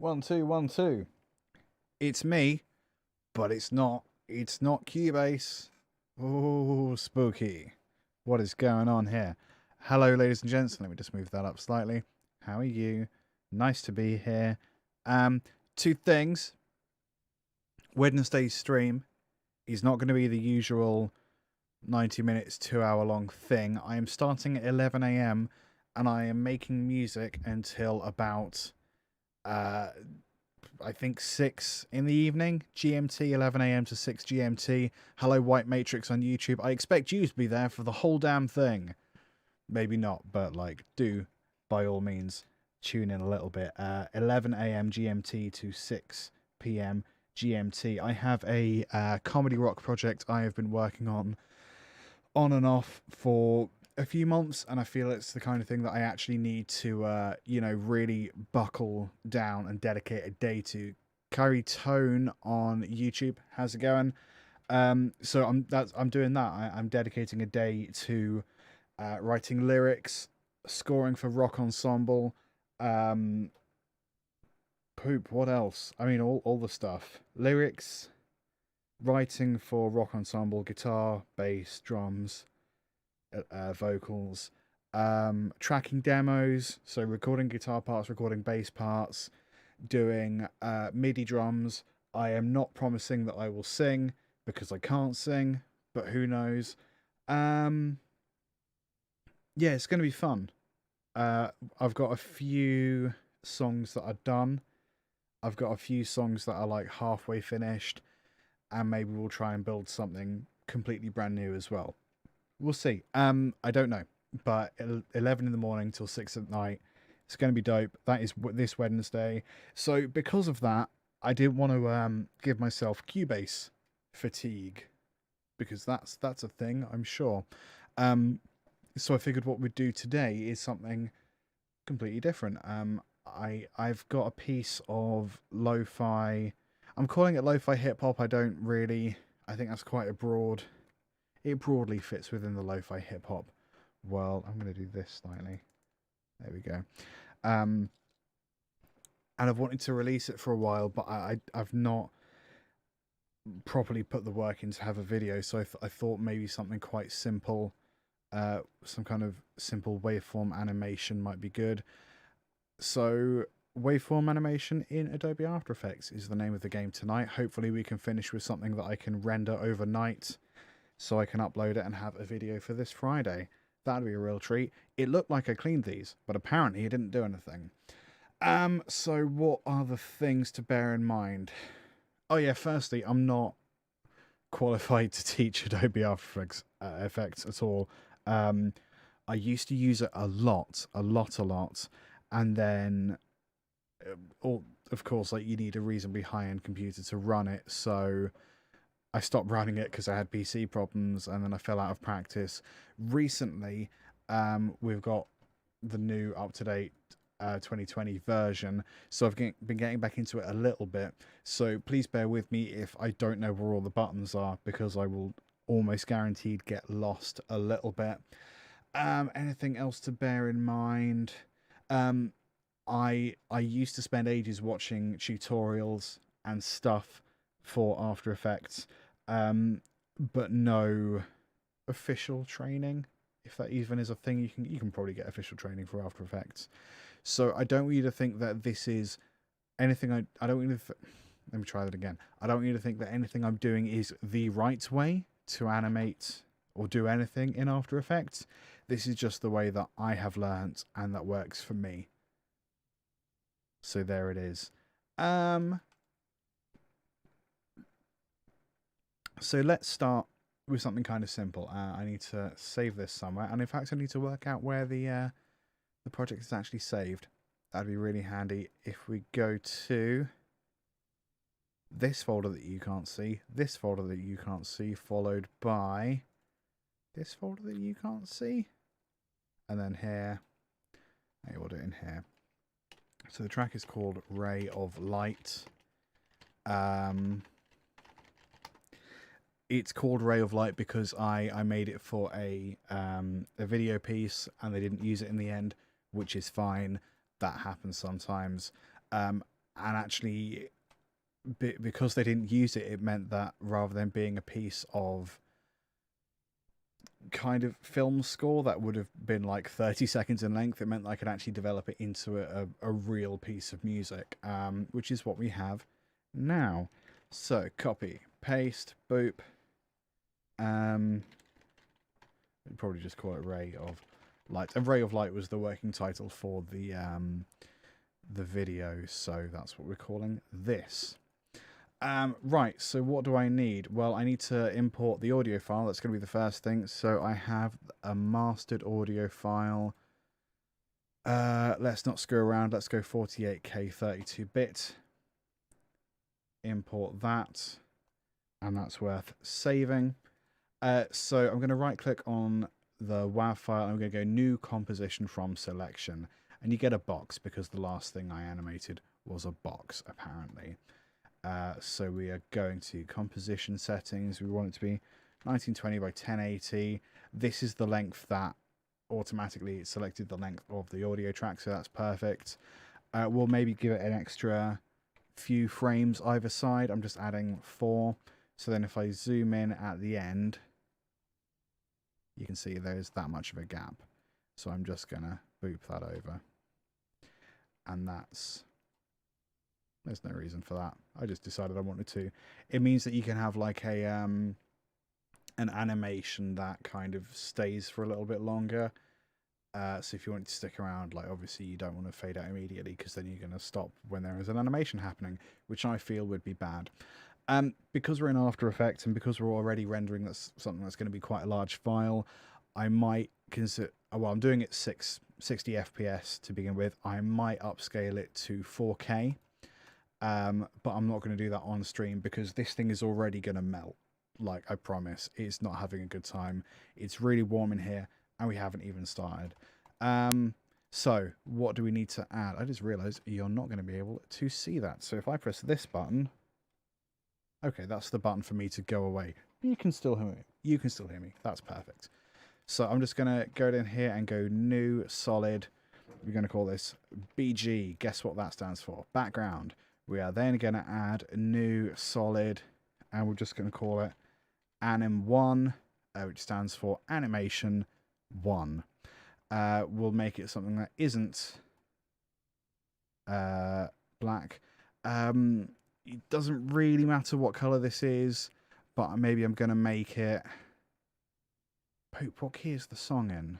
1 2 1 2. It's me, but it's not. It's not Cubase. Oh, spooky. What is going on here? Hello, ladies and gents. Let me just move that up slightly. How are you? Nice to be here. Two things. Wednesday's stream is not going to be the usual 90 minutes, 2 hour long thing. I am starting at 11 a.m. and I am making music until about I think 6 in the evening, GMT, 11 a.m. to 6 GMT. Hello, White Matrix on YouTube. I expect you to be there for the whole damn thing. Maybe not, but do by all means tune in a little bit. 11 a.m. GMT to 6 p.m. GMT. I have a comedy rock project I have been working on and off for a few months, and I feel it's the kind of thing that I actually need to really buckle down and dedicate a day to. Carry Tone on YouTube, how's it going? So I'm doing that. I'm dedicating a day to writing lyrics, scoring for rock ensemble, what else? I mean, all the stuff. Lyrics, writing for rock ensemble, guitar, bass, drums, vocals, tracking demos, so recording guitar parts, recording bass parts, doing MIDI drums. I am not promising that I will sing because I can't sing, but who knows. Yeah, it's going to be fun. I've got a few songs that are done. I've got a few songs that are halfway finished, and maybe we'll try and build something completely brand new as well. We'll see. I don't know, but 11 in the morning till 6 at night. It's going to be dope. That is this Wednesday. So because of that, I didn't want to give myself Cubase fatigue, because that's a thing, I'm sure. So I figured what we'd do today is something completely different. I've got a piece of lo-fi. I'm calling it lo-fi hip hop. I think that's quite a broad. It broadly fits within the lo-fi hip hop world. I'm going to do this slightly. There we go. And I've wanted to release it for a while, but I've not properly put the work in to have a video. So I thought maybe something quite simple, some kind of simple waveform animation might be good. So waveform animation in Adobe After Effects is the name of the game tonight. Hopefully we can finish with something that I can render overnight, so I can upload it and have a video for this Friday. That'd be a real treat. It looked like I cleaned these, but apparently it didn't do anything. So what are the things to bear in mind? Oh yeah, firstly, I'm not qualified to teach Adobe After Effects at all. I used to use it a lot, and then, of course, you need a reasonably high-end computer to run it, so I stopped running it because I had PC problems, and then I fell out of practice. Recently, we've got the new up-to-date 2020 version, so I've been getting back into it a little bit. So please bear with me if I don't know where all the buttons are, because I will almost guaranteed get lost a little bit. Anything else to bear in mind? I used to spend ages watching tutorials and stuff for After Effects, but no official training, if that even is a thing. You can probably get official training for After Effects. So I don't want you to think that this is anything. I don't want you to let me try that again. I don't want you to think that anything I'm doing is the right way to animate or do anything in After Effects. This is just the way that I have learnt and that works for me. So there it is. So let's start with something kind of simple. I need to save this somewhere, and in fact I need to work out where the project is actually saved. That'd be really handy if we go to this folder that you can't see, this folder that you can't see, followed by this folder that you can't see, and then here. Hey, we'll do it in here. So the track is called Ray of Light. It's called Ray of Light because I made it for a video piece and they didn't use it in the end, which is fine. That happens sometimes. And actually, because they didn't use it, it meant that rather than being a piece of kind of film score that would have been like 30 seconds in length, it meant I could actually develop it into a real piece of music, which is what we have now. So copy, paste, boop. Probably just call it Ray of Light. And Ray of Light was the working title for the video, so that's what we're calling this. Right, so what do I need? Well, I need to import the audio file. That's going to be the first thing. So I have a mastered audio file. Let's not screw around. Let's go 48K 32-bit. Import that. And that's worth saving. So I'm going to right-click on the WAV file. I'm going to go New Composition from Selection. And you get a box because the last thing I animated was a box, apparently. So we are going to composition settings. We want it to be 1920 by 1080. This is the length that automatically selected the length of the audio track, so that's perfect. We'll maybe give it an extra few frames either side. I'm just adding 4. So then if I zoom in at the end, you can see there's that much of a gap. So I'm just going to boop that over. And there's no reason for that. I just decided I wanted to. It means that you can have like a an animation that kind of stays for a little bit longer. So if you want it to stick around, like obviously you don't want to fade out immediately because then you're going to stop when there is an animation happening, which I feel would be bad. Because we're in After Effects and because we're already rendering something that's going to be quite a large file, I might consider. Well, I'm doing it 60 FPS to begin with. I might upscale it to 4K. But I'm not going to do that on stream because this thing is already going to melt. Like, I promise. It's not having a good time. It's really warm in here, and we haven't even started. So, what do we need to add? I just realized you're not going to be able to see that. So, if I press this button... Okay, that's the button for me to go away. You can still hear me. You can still hear me. That's perfect. So, I'm just going to go in here and go New Solid. We're going to call this BG. Guess what that stands for? Background. We are then going to add a new solid, and we're just going to call it Anim1, which stands for Animation 1. We'll make it something that isn't black. It doesn't really matter what color this is, but maybe I'm going to make it... Poop, what key is the song in?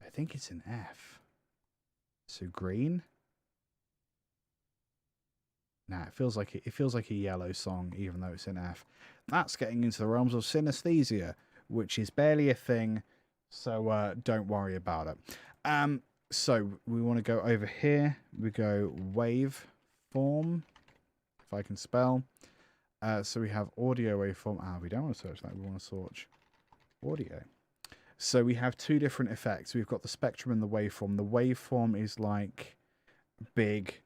I think it's in F. So green? Nah, it feels like a yellow song, even though it's in F. That's getting into the realms of synesthesia, which is barely a thing, so don't worry about it. So we want to go over here. We go Waveform, if I can spell. So we have audio waveform. We don't want to search that. We want to search audio. So we have two different effects. We've got the spectrum and the waveform. The waveform is like big...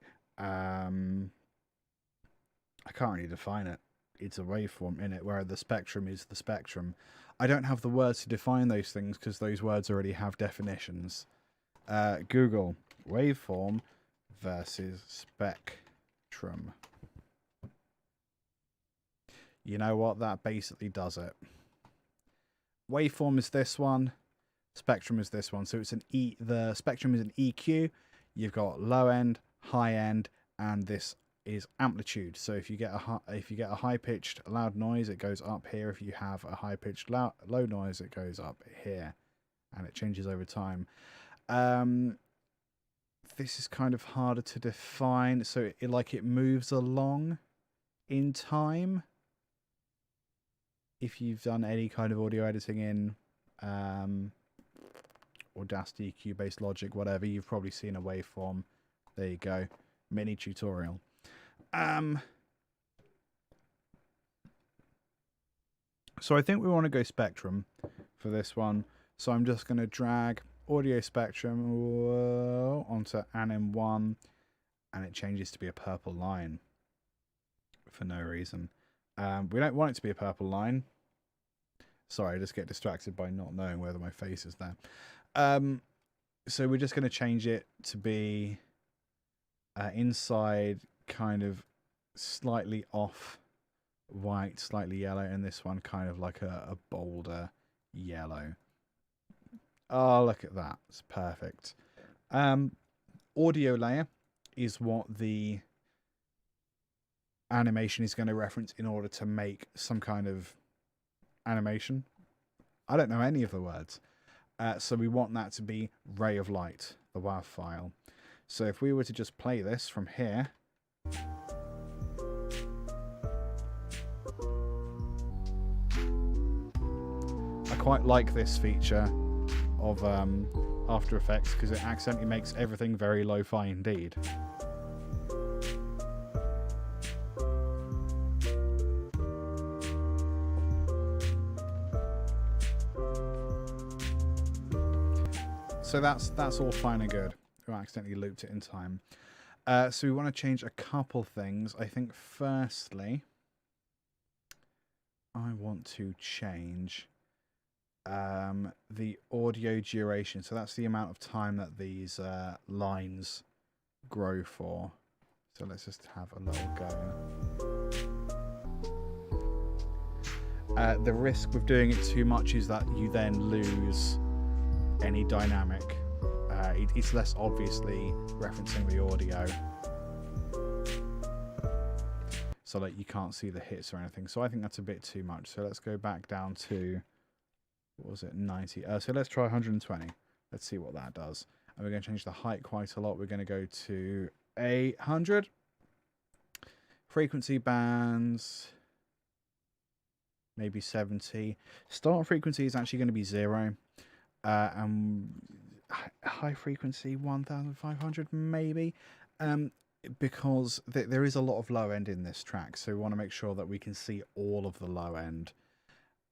I can't really define it. It's a waveform in it, where the spectrum is the spectrum. I don't have the words to define those things because those words already have definitions. Google waveform versus spectrum. You know what? That basically does it. Waveform is this one. Spectrum is this one. So it's the spectrum is an EQ. You've got low end, high end, and this is amplitude. So if you get a high pitched loud noise, it goes up here. If you have a high pitched low noise, it goes up here, and it changes over time. This is kind of harder to define. So it moves along in time. If you've done any kind of audio editing in Audacity, EQ-based Logic, whatever, you've probably seen a waveform. There you go, mini tutorial. So I think we want to go spectrum for this one. So I'm just going to drag audio spectrum onto Anim1, and it changes to be a purple line for no reason. We don't want it to be a purple line. Sorry, I just get distracted by not knowing whether my face is there. So we're just going to change it to be Inside kind of slightly off white, slightly yellow, and this one kind of like a bolder yellow. Oh, look at that. It's perfect. Audio layer is what the animation is going to reference in order to make some kind of animation. I don't know any of the words. So we want that to be ray of light, the WAV file. So if we were to just play this from here, I quite like this feature of After Effects because it accidentally makes everything very lo-fi indeed. So that's all fine and good. I accidentally looped it in time. So we want to change a couple things. I think firstly, I want to change the audio duration. So that's the amount of time that these lines grow for. So let's just have a little go. The risk with doing it too much is that you then lose any dynamic. It's less obviously referencing the audio, so like you can't see the hits or anything. So I think that's a bit too much. So let's go back down to, what was it, 90. So let's try 120. Let's see what that does. And we're going to change the height quite a lot. We're going to go to 800. Frequency bands, maybe 70. Start frequency is actually going to be 0. And high frequency 1500 maybe, because there is a lot of low end in this track, so we want to make sure that we can see all of the low end.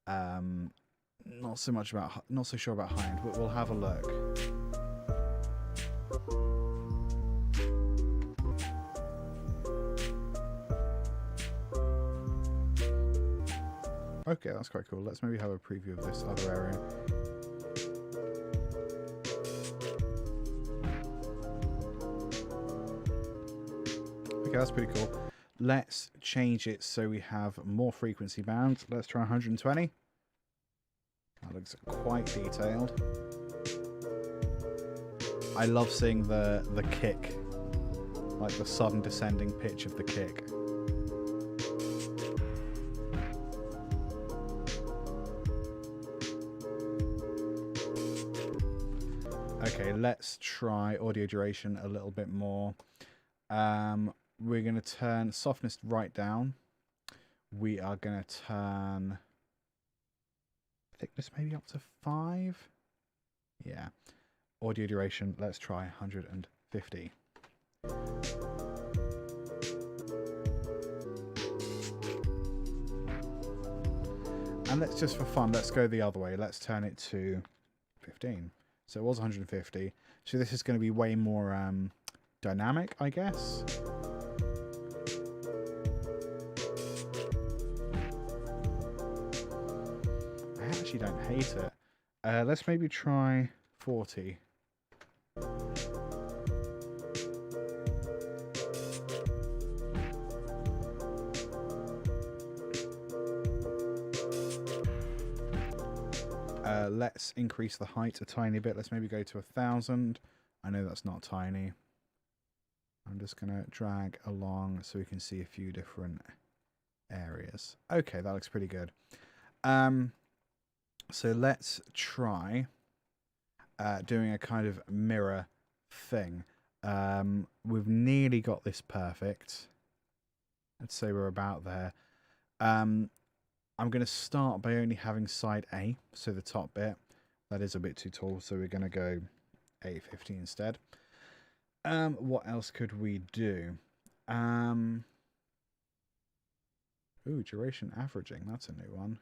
Not so sure about high end, but we'll have a look. Okay, that's quite cool. Let's maybe have a preview of this other area. Okay, that's pretty cool. Let's change it so we have more frequency bands. Let's try 120. That looks quite detailed. I love seeing the kick, like the sudden descending pitch of the kick. Okay, let's try audio duration a little bit more. We're going to turn softness right down. We are going to turn thickness maybe up to 5. Yeah. Audio duration, let's try 150. And let's just for fun, let's go the other way. Let's turn it to 15. So it was 150. So this is going to be way more dynamic, I guess. I actually don't hate it. Let's maybe try 40. Let's increase the height a tiny bit. Let's maybe go to 1,000. I know that's not tiny. I'm just going to drag along so we can see a few different areas. Okay, that looks pretty good. So let's try doing a kind of mirror thing. We've nearly got this perfect. Let's say we're about there. I'm going to start by only having side A, so the top bit. That is a bit too tall, so we're going to go 850 instead. What else could we do? Ooh, duration averaging. That's a new one.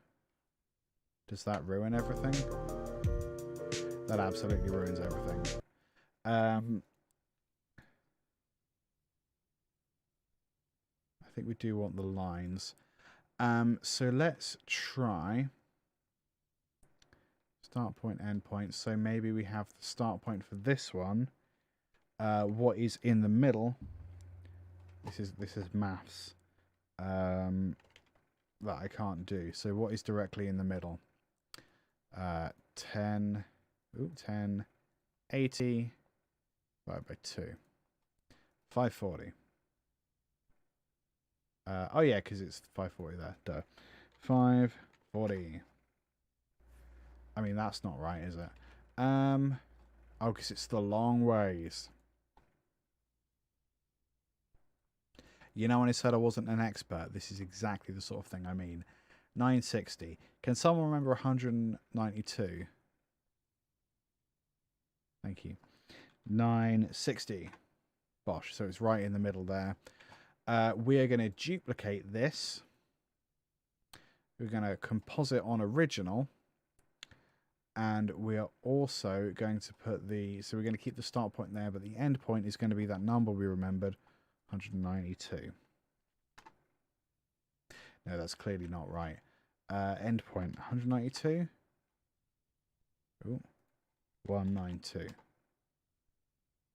Does that ruin everything? That absolutely ruins everything. I think we do want the lines. So let's try start point, end point. So maybe we have the start point for this one. What is in the middle This is maths that I can't do. So what is directly in the middle? 10, 80 divided by 2. 540. Oh yeah, because it's 540 there. Duh. 540. I mean, that's not right, is it? Oh, because it's the long ways. You know, when I said I wasn't an expert, this is exactly the sort of thing I mean. 960. Can someone remember 192? Thank you. 960. Bosh. So it's right in the middle there. We are going to duplicate this. We're going to composite on original. And we are also going to put the... So we're going to keep the start point there, but the end point is going to be that number we remembered. 192. No, that's clearly not right. End point 192. Ooh, 192.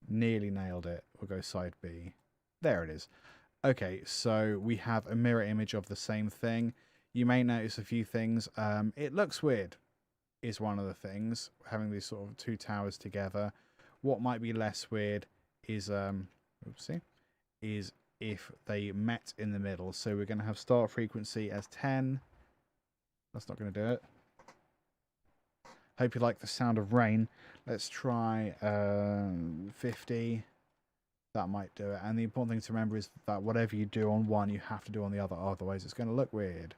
Nearly nailed it. We'll go side B. There it is. Okay, so we have a mirror image of the same thing. You may notice a few things. It looks weird, is one of the things, having these sort of two towers together. What might be less weird is oopsie, is if they met in the middle. So we're going to have start frequency as 10. That's not going to do it. Hope you like the sound of rain. Let's try 50. That might do it. And the important thing to remember is that whatever you do on one, you have to do on the other. Otherwise, it's going to look weird.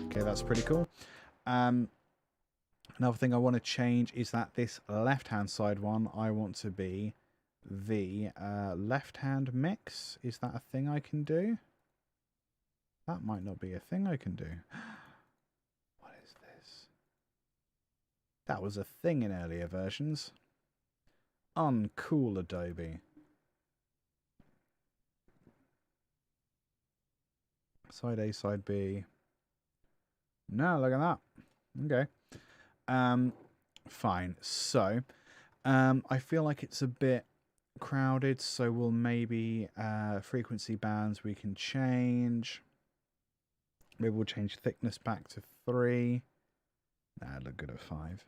Okay, that's pretty cool. Another thing I want to change is that this left-hand side one, I want to be the left-hand mix. Is that a thing I can do? That might not be a thing I can do. What is this? That was a thing in earlier versions. Uncool, Adobe. Side A, side B. No, look at that. Okay. Fine. So, I feel like it's a bit crowded, so we'll maybe frequency bands we can change. Maybe we'll change thickness back to 3. Nah, look good at 5.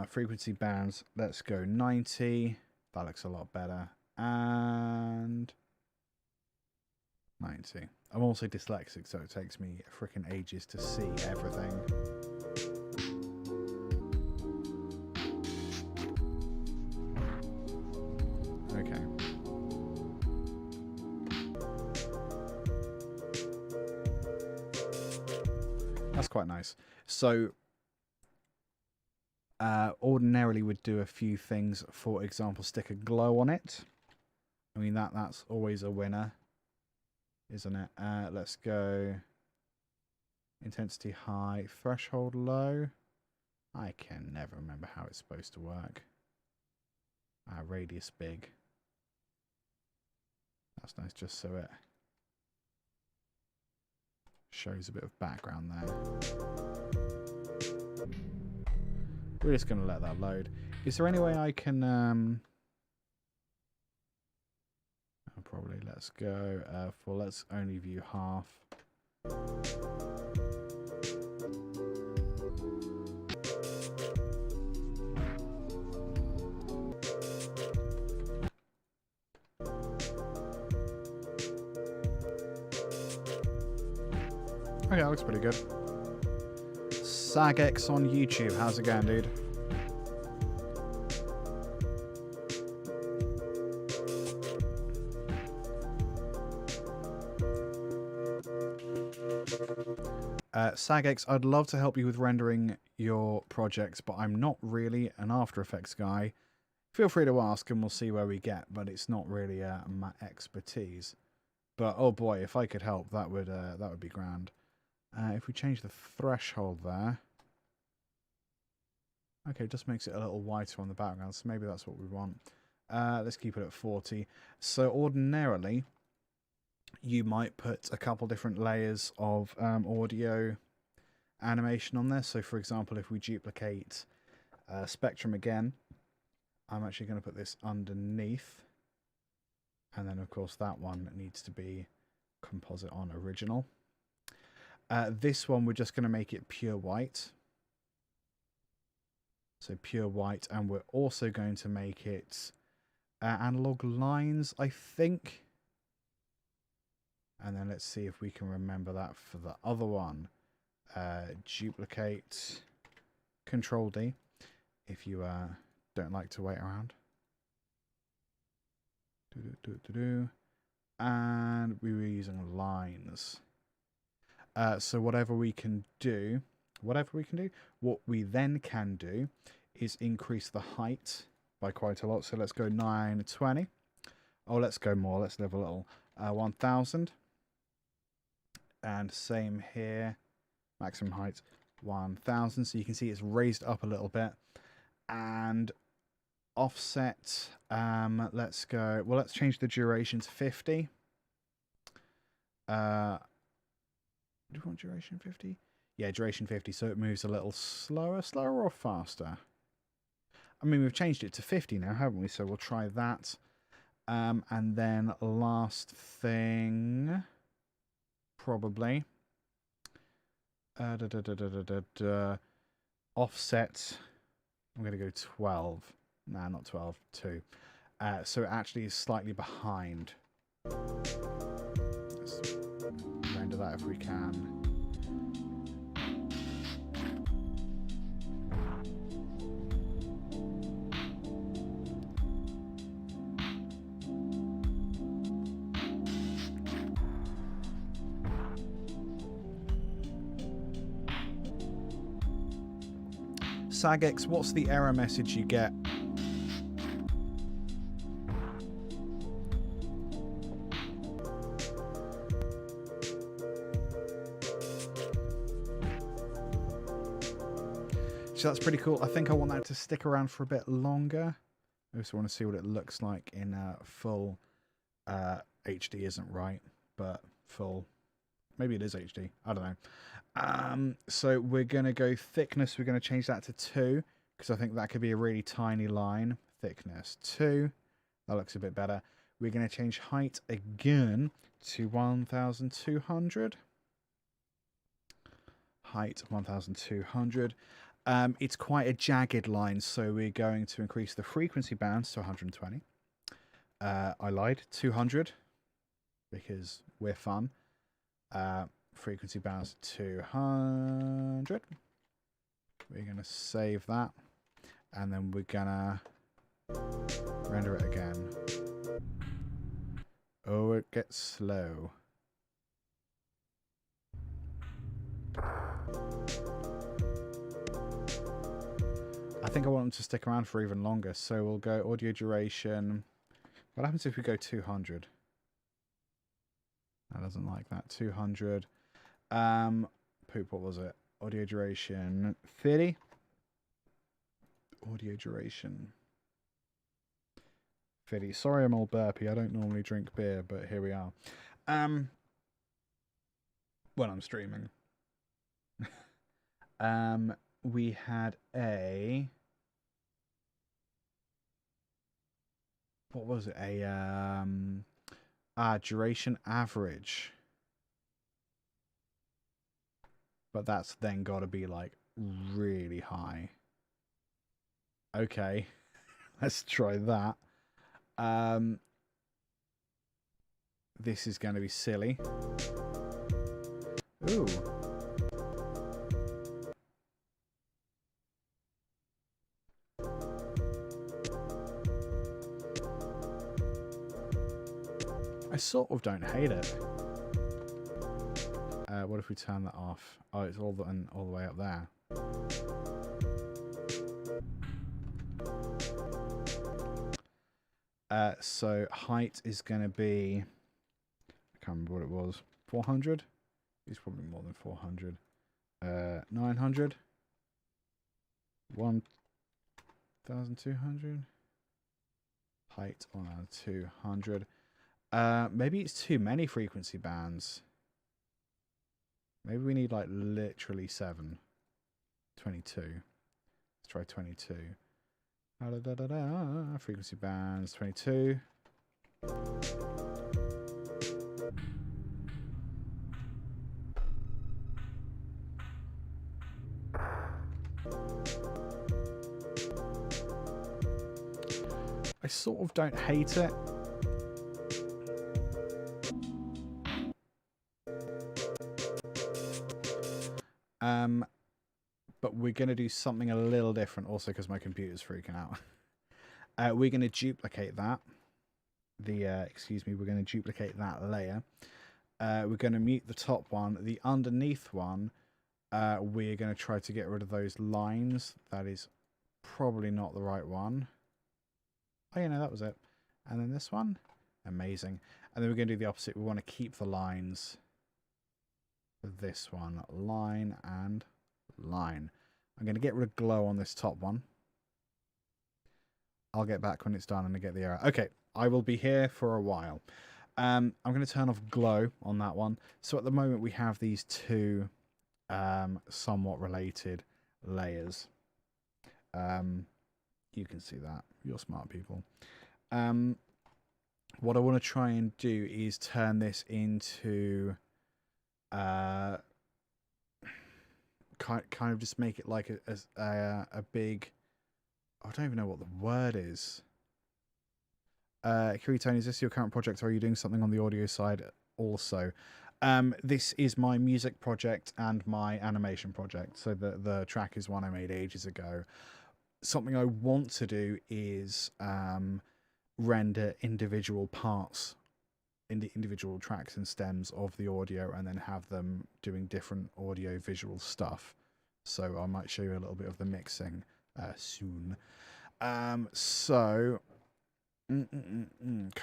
Frequency bands, let's go 90. That looks a lot better. And 90. I'm also dyslexic, so it takes me freaking ages to see everything. Okay. That's quite nice. So, ordinarily would do a few things. For example, stick a glow on it. I mean, that's always a winner, isn't it? Let's go intensity high, threshold low. I can never remember how it's supposed to work. Radius big. That's nice, just so it shows a bit of background there. We're just going to let that load. Is there any way I can... probably let's go for let's only view half. Okay, that looks pretty good. SagX on YouTube. How's it going, dude? SagX, I'd love to help you with rendering your projects, but I'm not really an After Effects guy. Feel free to ask and we'll see where we get, but it's not really my expertise. But oh boy, if I could help, that would be grand. If we change the threshold there. Okay, it just makes it a little whiter on the background, so maybe that's what we want. Let's keep it at 40. So ordinarily, you might put a couple different layers of audio animation on there. So for example, if we duplicate Spectrum again, I'm actually going to put this underneath, and then of course that one needs to be composite on original. This one we're just going to make it pure white, so pure white, and we're also going to make it analog lines, I think. And then let's see if we can remember that for the other one. Duplicate, Control D, if you don't like to wait around. And we were using lines. So what we then can do is increase the height by quite a lot. So let's go 920. Oh, let's go more. Let's live a little. 1000. And same here. Maximum height 1000. So you can see it's raised up a little bit. And offset, let's go. Well, let's change the duration to 50. Do we want duration 50? Yeah, duration 50, so it moves a little slower or faster? I mean, we've changed it to 50 now, haven't we? So we'll try that. And then last thing, probably. Offset, I'm going to go 12. Nah, not 12, 2. So it actually is slightly behind. Let's render that if we can. Sagex, what's the error message you get? So that's pretty cool. I think I want that to stick around for a bit longer. I also want to see what it looks like in full HD isn't right, but full. Maybe it is HD. I don't know. So we're going to go thickness. We're going to change that to 2 because I think that could be a really tiny line. Thickness 2. That looks a bit better. We're going to change height again to 1200. Height 1200. It's quite a jagged line, so we're going to increase the frequency bands to 120. I lied, 200, because we're fun. Frequency bands 200. We're going to save that, and then we're going to render it again. Oh, it gets slow. I think I want them to stick around for even longer, so we'll go audio duration. What happens if we go 200? That doesn't like that. 200. Poop, what was it? Audio duration 30. Audio duration 30. Sorry, I'm all burpy. I don't normally drink beer, but here we are. When I'm streaming. We had a... What was it? A duration average. But that's then got to be like really high. Okay. Let's try that. This is going to be silly. Ooh. I sort of don't hate it. What if we turn that off? Oh, it's all the way up there. So height is going to be... I can't remember what it was. 400? It's probably more than 400. 900? 1200? Height on 200. Maybe it's too many frequency bands. Maybe we need like literally 7. 22. Let's try 22. Frequency bands 22. I sort of don't hate it. But we're going to do something a little different also because my computer's freaking out. We're going to duplicate that. We're going to duplicate that layer. We're going to mute the top one. The underneath one, we're going to try to get rid of those lines. That is probably not the right one. Oh, yeah, no, that was it. And then this one. Amazing. And then we're going to do the opposite. We want to keep the lines for this one. Line and line. I'm going to get rid of glow on this top one. I'll get back when it's done and I get the error. Okay, I will be here for a while. I'm going to turn off glow on that one. So at the moment we have these two somewhat related layers. You can see that. You're smart people. What I want to try and do is turn this into kind of just make it like a big... I don't even know what the word is. Kiritone, is this your current project or are you doing something on the audio side also? This is my music project and my animation project. So the track is one I made ages ago. Something I want to do is render individual parts, individual tracks and stems of the audio and then have them doing different audio visual stuff. So I might show you a little bit of the mixing soon. Can't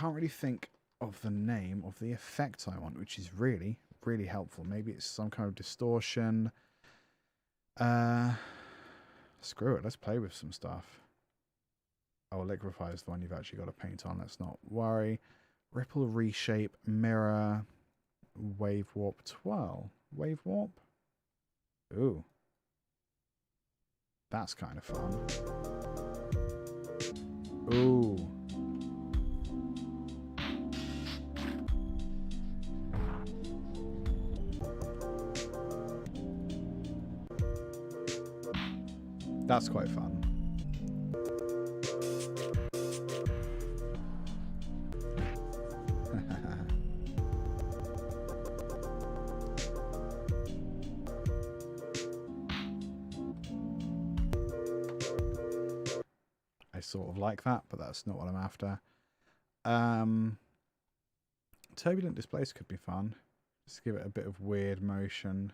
really think of the name of the effect I want, which is really, really helpful. Maybe it's some kind of distortion. Screw it, let's play with some stuff. Oh, liquefy is the one you've actually got to paint on. Let's not worry. Ripple, reshape, mirror, wave warp, twirl. Wave warp? Ooh. That's kind of fun. Ooh. That's quite fun. I sort of like that, but that's not what I'm after. Turbulent displace could be fun. Just give it a bit of weird motion.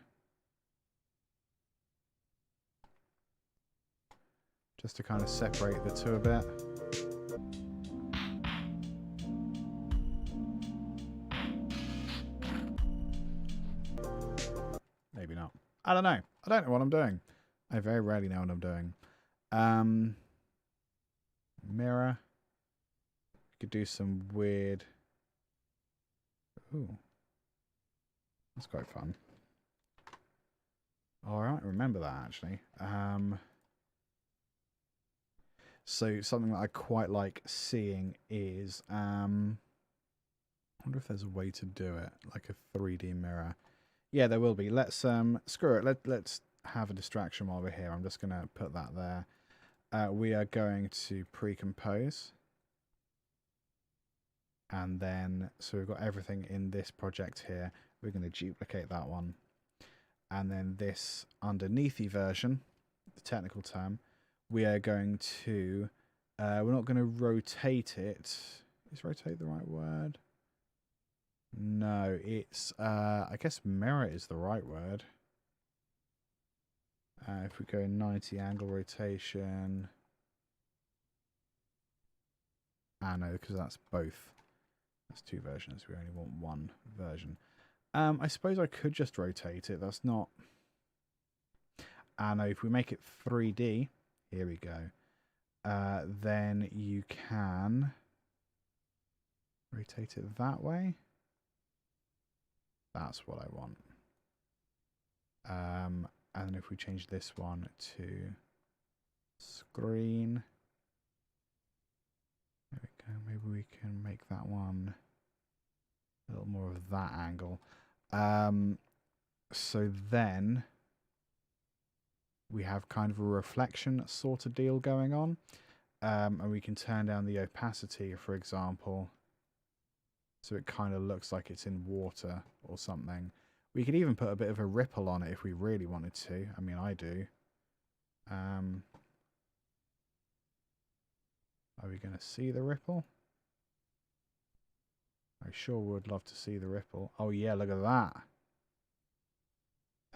Just to kind of separate the two a bit. Maybe not. I don't know. I don't know what I'm doing. I very rarely know what I'm doing. Mirror. Could do some weird... Ooh. That's quite fun. Alright, remember that actually. So something that I quite like seeing is... I wonder if there's a way to do it. Like a 3D mirror. Yeah, there will be. Let's screw it. Let's have a distraction while we're here. I'm just going to put that there. We are going to pre-compose. And then, so we've got everything in this project here. We're going to duplicate that one. And then this underneathy version, the technical term, we are going to, we're not going to rotate it. Is rotate the right word? No, it's, I guess mirror is the right word. If we go 90 angle rotation. No, because that's both. That's two versions. We only want one version. I suppose I could just rotate it. That's not... no, if we make it 3D, here we go. Then you can rotate it that way. That's what I want. And then if we change this one to screen, there we go. Maybe we can make that one a little more of that angle. So then we have kind of a reflection sort of deal going on. And we can turn down the opacity, for example, so it kind of looks like it's in water or something. We could even put a bit of a ripple on it if we really wanted to. I mean, I do. Are we going to see the ripple? I sure would love to see the ripple. Oh yeah, look at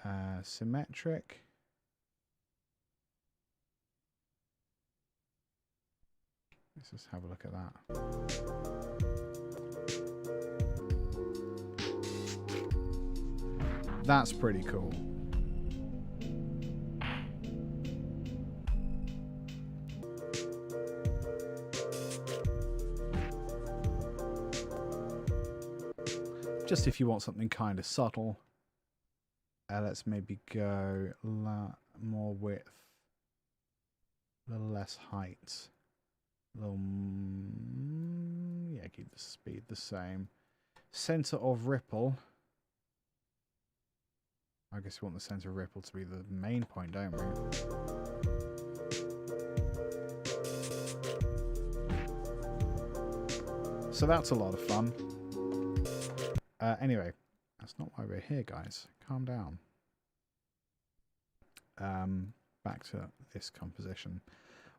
that. Symmetric. Let's just have a look at that. That's pretty cool. Just if you want something kind of subtle, let's maybe go more width, a little less height. Yeah, keep the speed the same. Center of ripple. I guess we want the center of ripple to be the main point, don't we? So that's a lot of fun. Anyway, that's not why we're here, guys. Calm down. Back to this composition.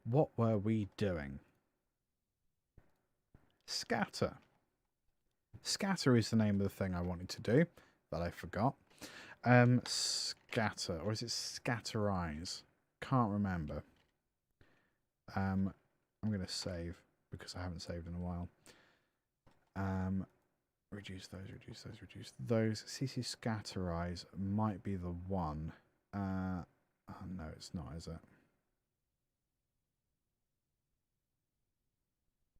What were we doing? Scatter. Scatter is the name of the thing I wanted to do that I forgot. Scatter, or is it scatterize? Can't remember. I'm going to save because I haven't saved in a while. Reduce those, reduce those, reduce those. CC scatterize might be the one. Oh no, it's not, is it?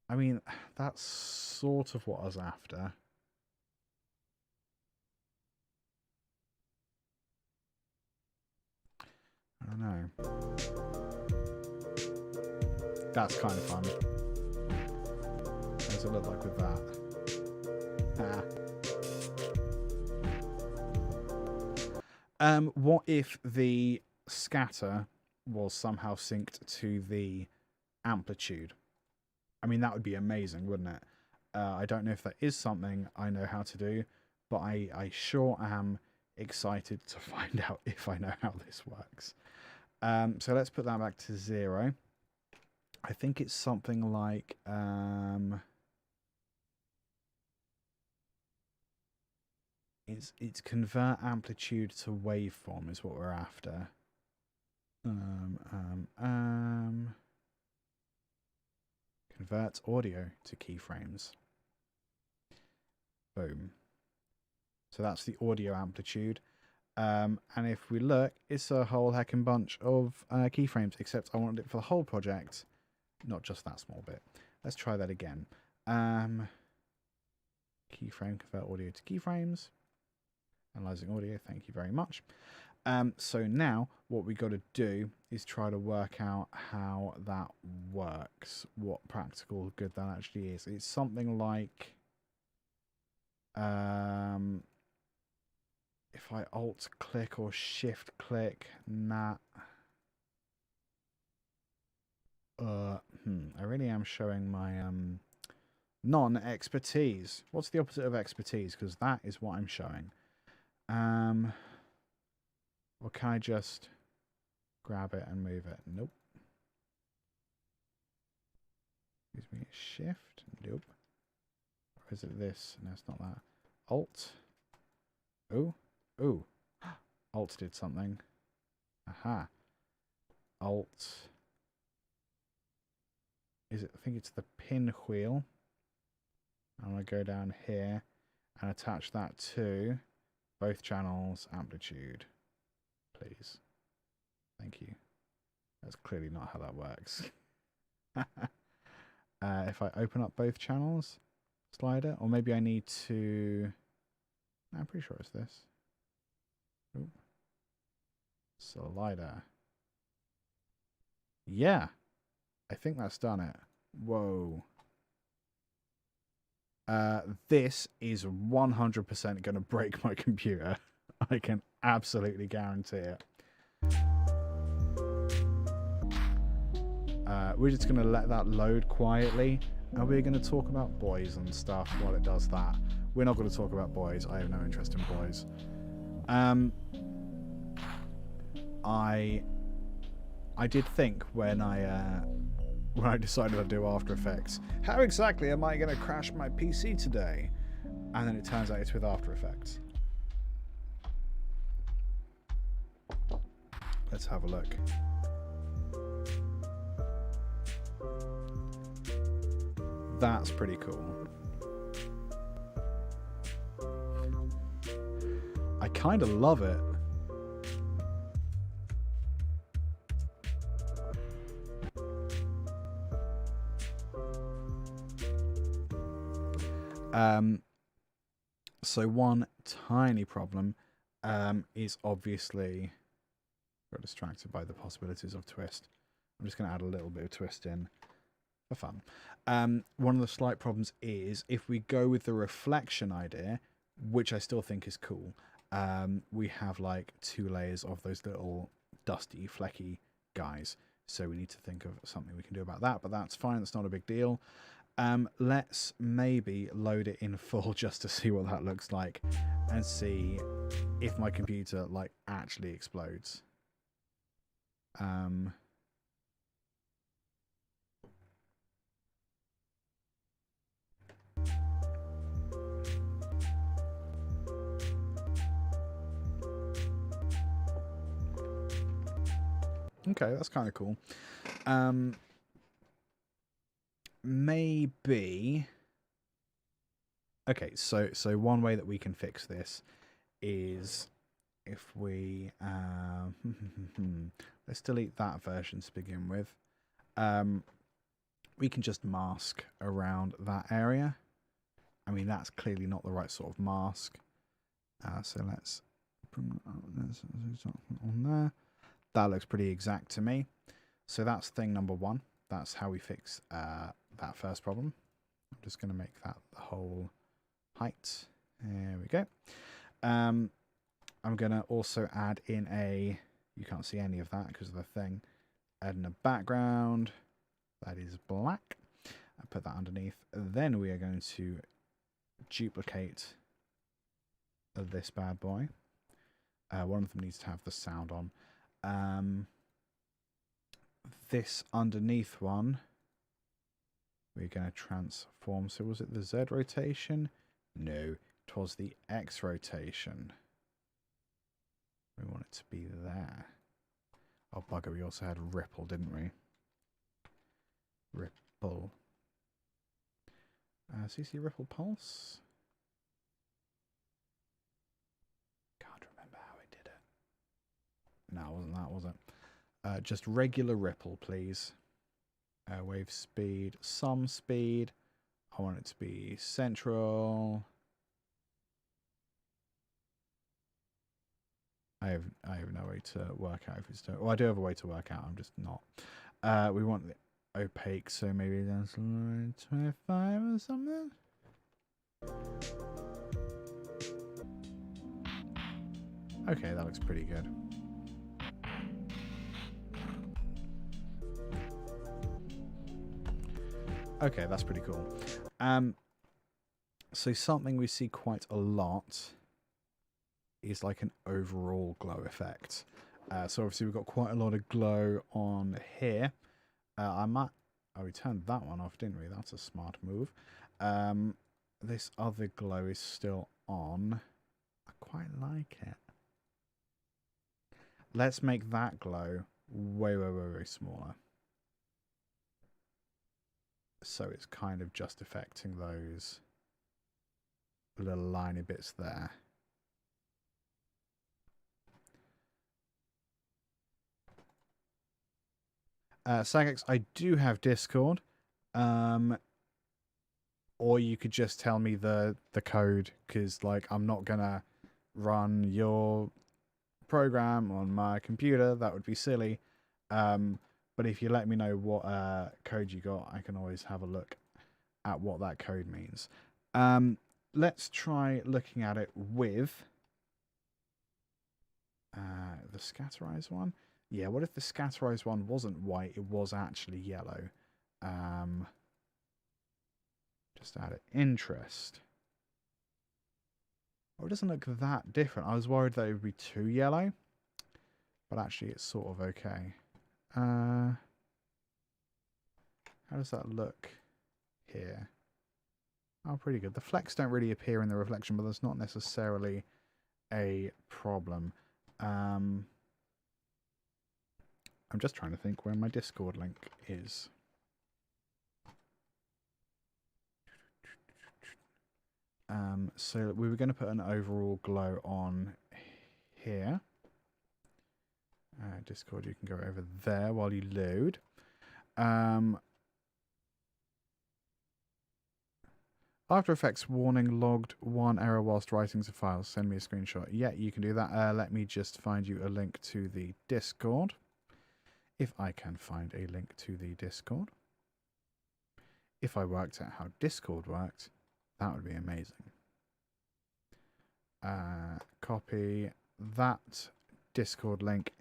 I mean, that's sort of what I was after. I don't know. That's kind of fun. What does it look like with that? What if the scatter was somehow synced to the amplitude? I mean, that would be amazing, wouldn't it? I don't know if that is something I know how to do, but I sure am excited to find out if I know how this works. So let's put that back to 0. I think it's something like... It's convert amplitude to waveform is what we're after. Convert audio to keyframes. Boom. So that's the audio amplitude. And if we look, it's a whole heckin' bunch of keyframes, except I wanted it for the whole project, not just that small bit. Let's try that again. Keyframe, convert audio to keyframes. Analyzing audio, thank you very much. So now what we got to do is try to work out how that works, what practical good that actually is. It's something like if I alt click or shift click, I really am showing my non-expertise. What's the opposite of expertise? Because that is what I'm showing. Or can I just grab it and move it? Nope. Excuse me, shift? Nope. Or is it this? No, it's not that. Alt. Oh. Oh. Alt did something. Aha. Alt. Is it? I think it's the pin wheel. I'm going to go down here and attach that to both channels, amplitude. Please. Thank you. That's clearly not how that works. If I open up both channels, slider, or maybe I need to... I'm pretty sure it's this. Ooh. Slider. Yeah, I think that's done it. Whoa. This is 100% going to break my computer. I can absolutely guarantee it. We're just going to let that load quietly, and we're going to talk about boys and stuff while it does that. We're not going to talk about boys. I have no interest in boys. I did think when I decided to do After Effects, how exactly am I going to crash my PC today? And then it turns out it's with After Effects. Let's have a look. That's pretty cool. I kind of love it. So one tiny problem is obviously got distracted by the possibilities of twist. I'm just going to add a little bit of twist in for fun. One of the slight problems is if we go with the reflection idea, which I still think is cool, we have like 2 layers of those little dusty, flecky guys. So we need to think of something we can do about that, but that's fine. That's not a big deal. Let's maybe load it in full just to see what that looks like and see if my computer like actually explodes. Okay, that's kind of cool. Maybe. Okay, so one way that we can fix this is if we let's delete that version to begin with. We can just mask around that area. I mean, that's clearly not the right sort of mask. So let's bring on there. That looks pretty exact to me. So that's thing number 1. That's how we fix that first problem. I'm just going to make that the whole height. There we go. I'm going to also add in a... You can't see any of that because of the thing. Add in a background. That is black. I put that underneath. Then we are going to duplicate this bad boy. One of them needs to have the sound on. This underneath one, we're going to transform. So was it the Z rotation? No, it was the X rotation. We want it to be there. Oh, bugger, we also had ripple, didn't we? Ripple. CC ripple pulse. Can't remember how I did it. No, it wasn't that, was it? Just regular ripple, please. Wave speed, some speed. I want it to be central. I have no way to work out if it's doing. Well, I do have a way to work out. I'm just not. We want the opaque, so maybe that's 25 or something. Okay, that looks pretty good. Okay, that's pretty cool. So something we see quite a lot is like an overall glow effect. So obviously we've got quite a lot of glow on here. We turned that one off, didn't we? That's a smart move. This other glow is still on. I quite like it. Let's make that glow way, way, way, way smaller. So it's kind of just affecting those little liney bits there. Sagex, I do have Discord. or you could just tell me the code, because like I'm not gonna run your program on my computer. That would be silly. But if you let me know what code you got, I can always have a look at what that code means. Let's try looking at it with the scatterized one. Yeah, what if the scatterized one wasn't white, it was actually yellow? Just out of interest. Oh, it doesn't look that different. I was worried that it would be too yellow, but actually it's sort of okay. How does that look here? Oh, pretty good. The flecks don't really appear in the reflection, but that's not necessarily a problem. I'm just trying to think where my Discord link is. So we were going to put an overall glow on here. Discord, you can go over there while you load. After Effects warning logged one error whilst writing the files. Send me a screenshot. Yeah, you can do that. Let me just find you a link to the Discord. If I can find a link to the Discord. If I worked out how Discord worked, that would be amazing. Copy. That Discord link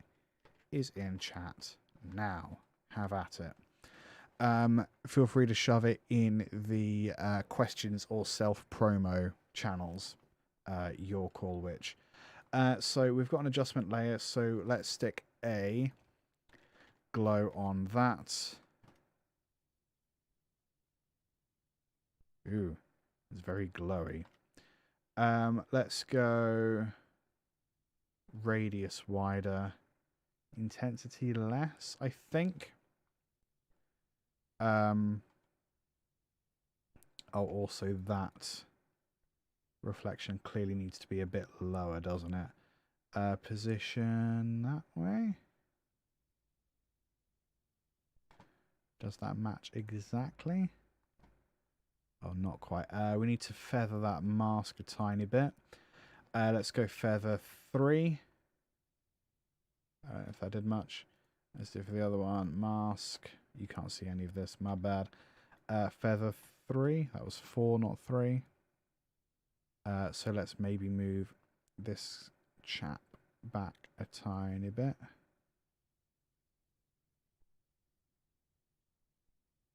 is in chat now. Have at it. Feel free to shove it in the questions or self-promo channels. Your call, which. So we've got an adjustment layer, so let's stick a glow on that. Ooh, it's very glowy. Let's go radius wider, intensity less, I think. Also that reflection clearly needs to be a bit lower, doesn't it? Position that way. Does that match exactly? Oh, not quite. We need to feather that mask a tiny bit. Let's go feather 3. If that did much. Let's do it for the other one. Mask. You can't see any of this. My bad. Feather 3. That was 4, not 3. So let's maybe move this chap back a tiny bit.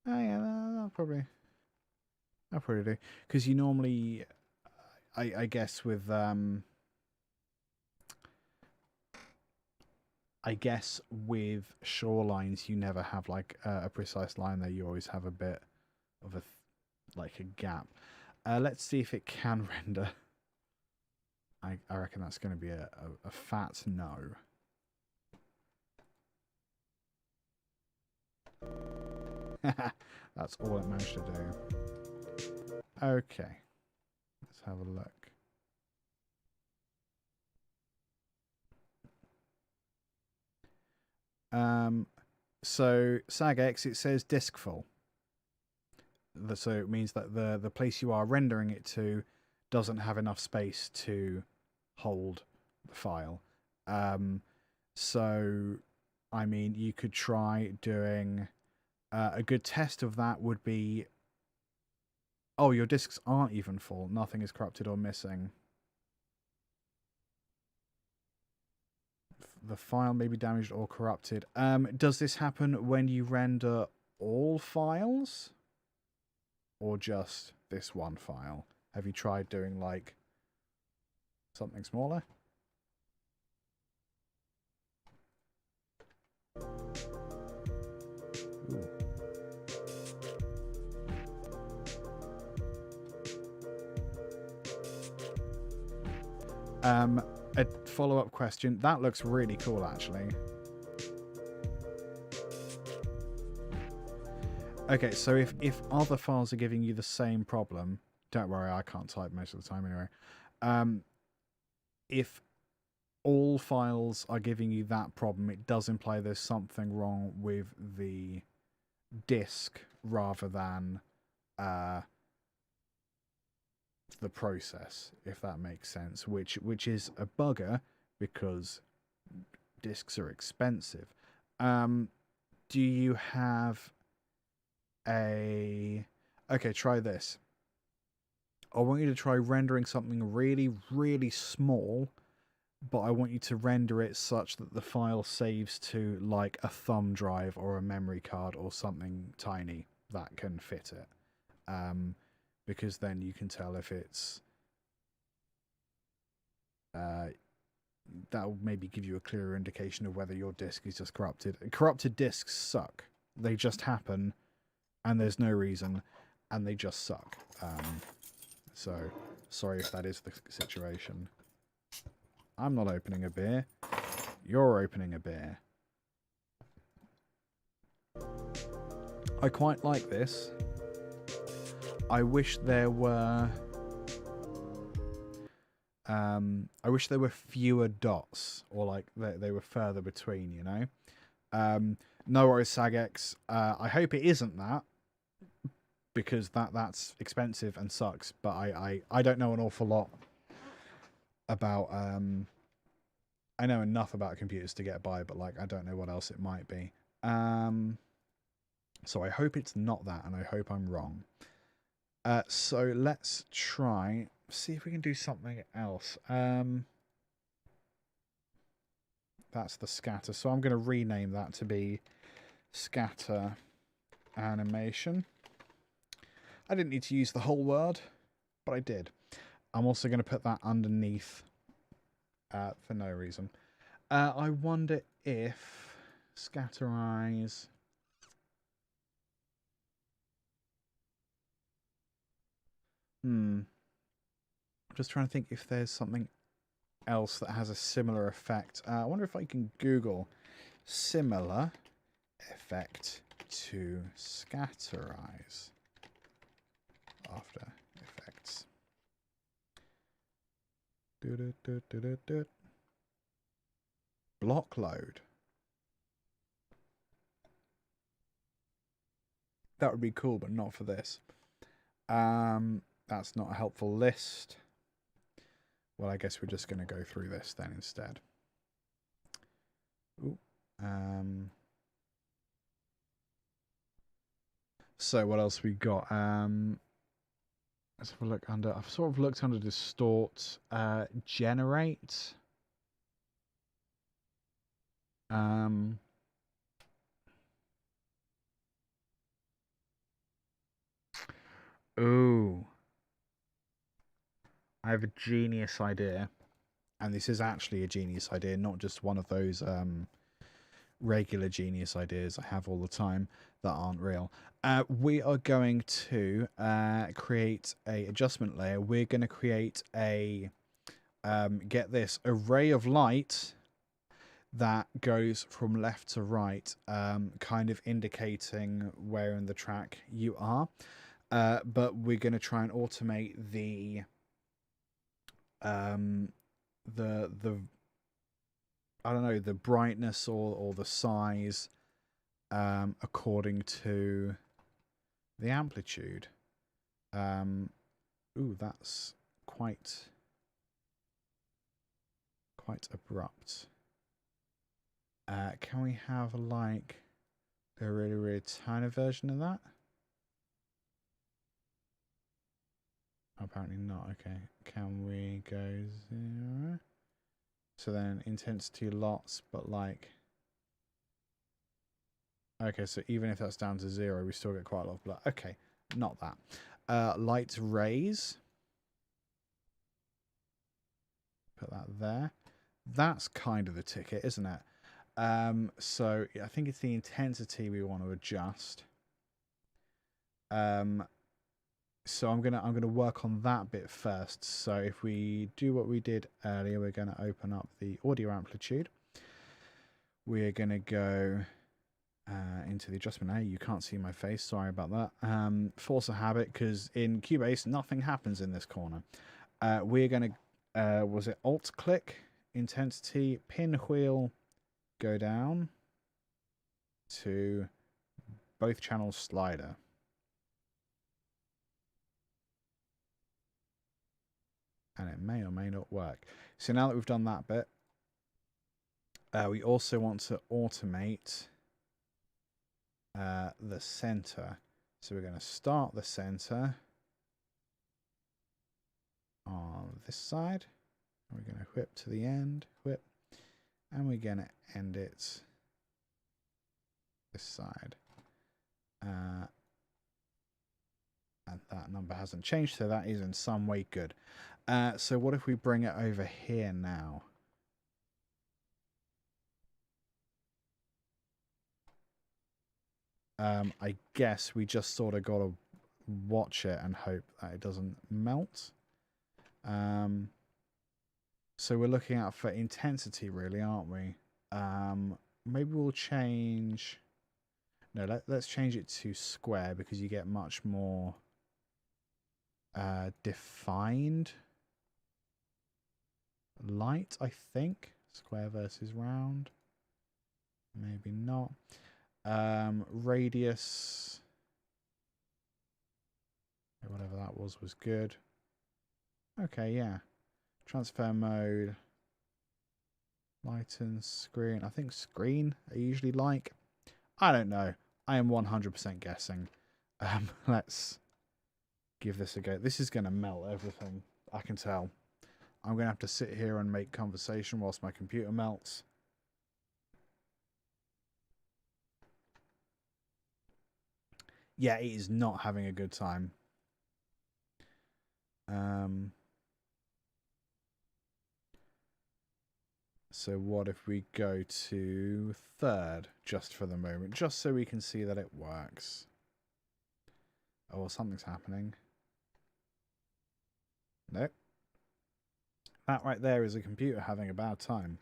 Oh yeah, that'll probably do. Because you normally, I guess with shorelines, you never have like a precise line there. You always have a bit of like a gap. Let's see if it can render. I reckon that's going to be a fat no. That's all it managed to do. Okay. Let's have a look. So SAGX, it says disk full. So it means that the place you are rendering it to doesn't have enough space to hold the file. So, I mean, you could try doing a good test of that would be, oh, your disks aren't even full. Nothing is corrupted or missing. The file may be damaged or corrupted. Does this happen when you render all files? Or just this one file? Have you tried doing like something smaller? Ooh. A follow-up question. That looks really cool, actually. Okay, so if other files are giving you the same problem, don't worry, I can't type most of the time anyway. If all files are giving you that problem, it does imply there's something wrong with the disk rather than the process, if that makes sense, which is a bugger because discs are expensive. Do you have a... Okay, try this. I want you to try rendering something really, really small, but I want you to render it such that the file saves to like a thumb drive or a memory card or something tiny that can fit it. Because then you can tell if it's... that'll maybe give you a clearer indication of whether your disk is just corrupted. Corrupted disks suck. They just happen, and there's no reason, and they just suck. So, sorry if that is the situation. I'm not opening a beer. You're opening a beer. I quite like this. I wish there were... I wish there were fewer dots, or like they were further between, you know? No worries, Sagex. I hope it isn't that, because that's expensive and sucks, but I don't know an awful lot about... I know enough about computers to get by, but like I don't know what else it might be. So I hope it's not that, and I hope I'm wrong. So let's try... see if we can do something else. That's the scatter. So I'm going to rename that to be scatter animation. I didn't need to use the whole word, but I did. I'm also going to put that underneath for no reason. I wonder if scatterize... I'm just trying to think if there's something else that has a similar effect. I wonder if I can Google similar effect to scatterize. After Effects. Block load. That would be cool, but not for this. That's not a helpful list. Well, I guess we're just going to go through this then instead. Ooh, so what else we got? Let's have a look under... I've sort of looked under Distort. Generate. Ooh. I have a genius idea. And this is actually a genius idea, not just one of those regular genius ideas I have all the time that aren't real. We are going to create a adjustment layer. We're going to create a, get this, array of light that goes from left to right, kind of indicating where in the track you are. But we're going to try and automate the I don't know, the brightness or the size according to the amplitude. Ooh, that's quite abrupt. Can we have like a really, really tiny version of that? Apparently not. Okay. Can we go 0? So then intensity lots, but like... Okay, so even if that's down to 0, we still get quite a lot of blur. Okay, not that. Light rays. Put that there. That's kind of the ticket, isn't it? So I think it's the intensity we want to adjust. So I'm gonna work on that bit first. So if we do what we did earlier, we're gonna open up the audio amplitude. We're gonna go into the adjustment layer. You can't see my face, sorry about that. Force a habit, because in Cubase nothing happens in this corner. We're gonna was it Alt click, intensity, pinwheel, go down to both channels slider. And it may or may not work. So now that we've done that bit, we also want to automate the center. So we're going to start the center on this side. We're going to whip to the end, whip, and we're going to end it this side. And that number hasn't changed, so that is in some way good. So what if we bring it over here now? I guess we just sort of got to watch it and hope that it doesn't melt. So we're looking out for intensity, really, aren't we? Maybe we'll change... No, let's change it to square because you get much more defined light, I think. Square versus round. Maybe not. Radius, whatever that was good. Okay, yeah. Transfer mode. Lighten screen. I think screen I usually like. I don't know. I am 100% guessing. Let's give this a go. This is going to melt everything. I can tell. I'm going to have to sit here and make conversation whilst my computer melts. Yeah, it is not having a good time. So what if we go to third just for the moment, just so we can see that it works. Oh, well, something's happening. Nope. That right there is a computer having a bad time.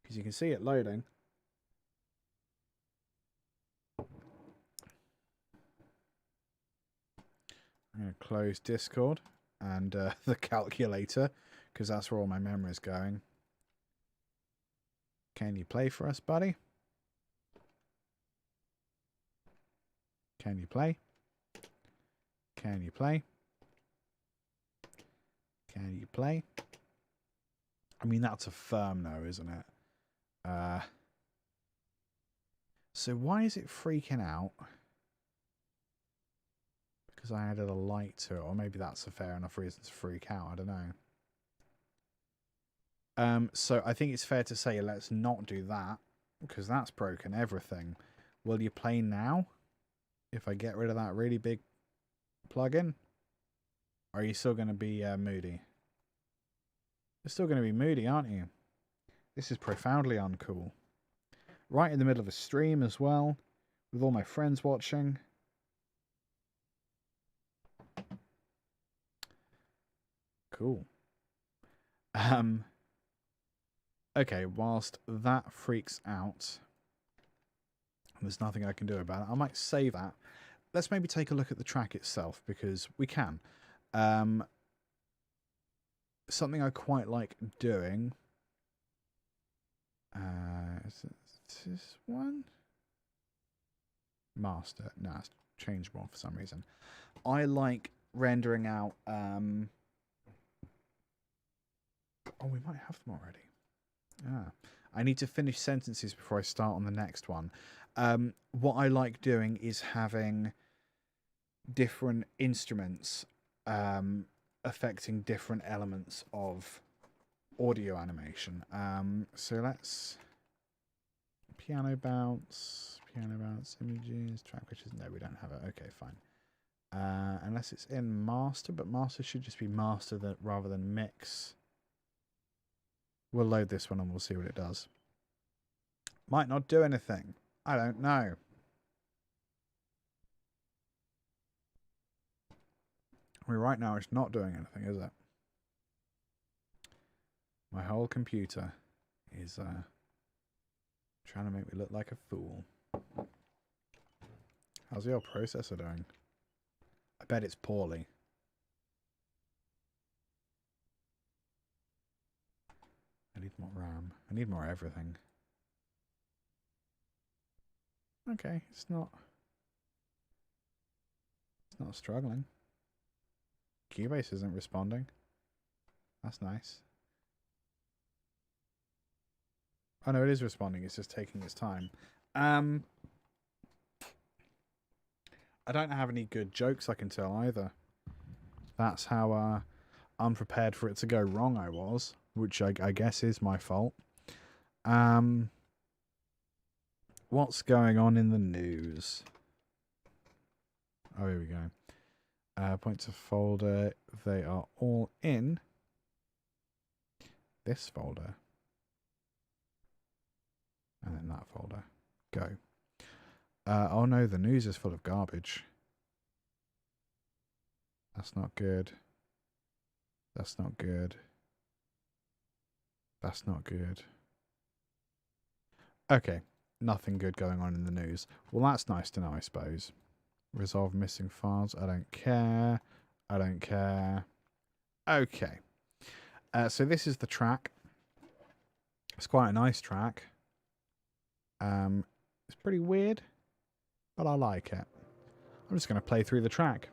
Because you can see it loading. I'm going to close Discord and the calculator, because that's where all my memory is going. Can you play for us, buddy? Can you play? Can you play? Can you play? I mean, that's a firm no, isn't it? So why is it freaking out? Because I added a light to it, or maybe that's a fair enough reason to freak out. I don't know. So I think it's fair to say let's not do that, because that's broken everything. Will you play now? If I get rid of that really big plugin? Or are you still going to be moody? You're still going to be moody, aren't you? This is profoundly uncool. Right in the middle of a stream as well, with all my friends watching. Cool. Okay, whilst that freaks out, there's nothing I can do about it. I might save that. Let's maybe take a look at the track itself, because we can. Something I quite like doing. Is it this one? Master. No, it's changeable for some reason. I like rendering out... Oh, we might have them already. I need to finish sentences before I start on the next one. What I like doing is having different instruments affecting different elements of audio animation. So let's piano bounce, images, track pictures. No, we don't have it. Okay, fine. Unless it's in master, but master should just be master rather than mix. We'll load this one and we'll see what it does. Might not do anything. I don't know. I mean, right now it's not doing anything, is it? My whole computer is trying to make me look like a fool. How's your processor doing? I bet it's poorly. I need more RAM. I need more everything. Okay, it's not struggling. Cubase isn't responding. That's nice. Oh no, it is responding. It's just taking its time. I don't have any good jokes I can tell either. That's how unprepared for it to go wrong I was, which I guess is my fault. What's going on in the news? Oh, here we go. Point to folder. They are all in this folder. And then that folder. Go. Oh no, the news is full of garbage. That's not good. That's not good. That's not good. Okay, nothing good going on in the news. Well, that's nice to know, I suppose. Resolve missing files. I don't care. I don't care. Okay. So this is the track. It's quite a nice track. It's pretty weird, but I like it. I'm just going to play through the track.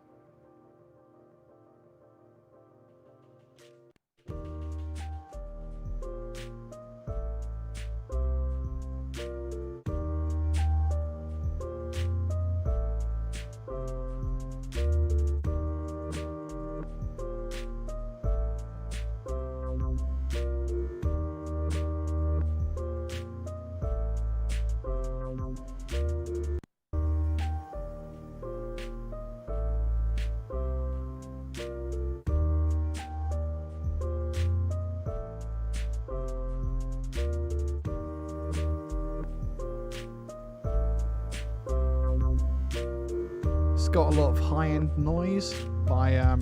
It's got a lot of high-end noise by I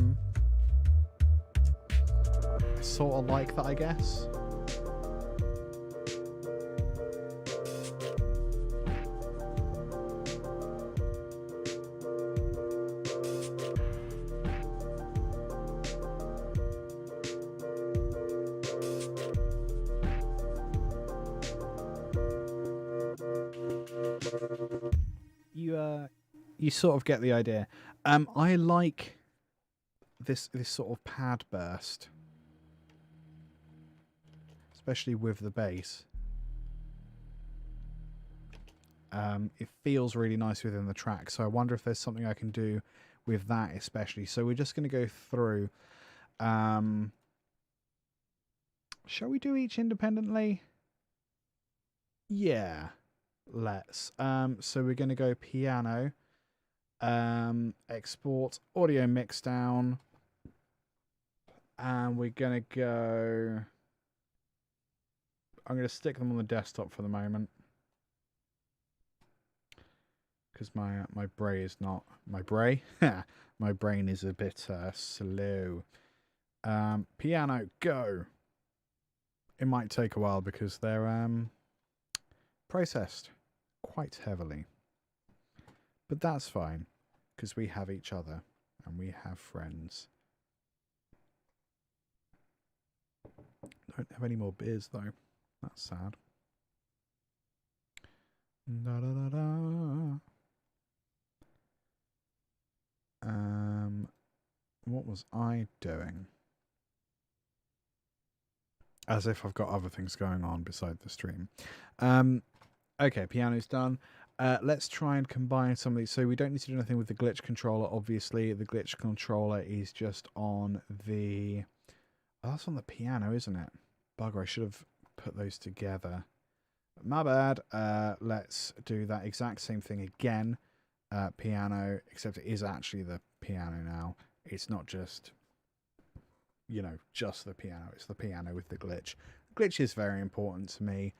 sort of like that, I guess. You sort of get the idea. I like this sort of pad burst, especially with the bass. It feels really nice within the track, so I wonder if there's something I can do with that especially. So we're just going to go through. Shall we do each independently? Yeah, let's. So we're going to go piano. Export audio mix down, and we're gonna go. I'm gonna stick them on the desktop for the moment because my brain is not my brain. My brain is a bit slow. Piano, go. It might take a while because they're processed quite heavily. But that's fine, because we have each other, and we have friends. Don't have any more beers, though. That's sad. Da, da, da, da. What was I doing? As if I've got other things going on beside the stream. Okay, piano's done. Let's try and combine some of these. So we don't need to do anything with the glitch controller, obviously. The glitch controller is just on the... Oh, that's on the piano, isn't it? Bugger, I should have put those together. My bad. Let's do that exact same thing again. Piano, except it is actually the piano now. It's not just, you know, just the piano. It's the piano with the glitch. Glitch is very important to me.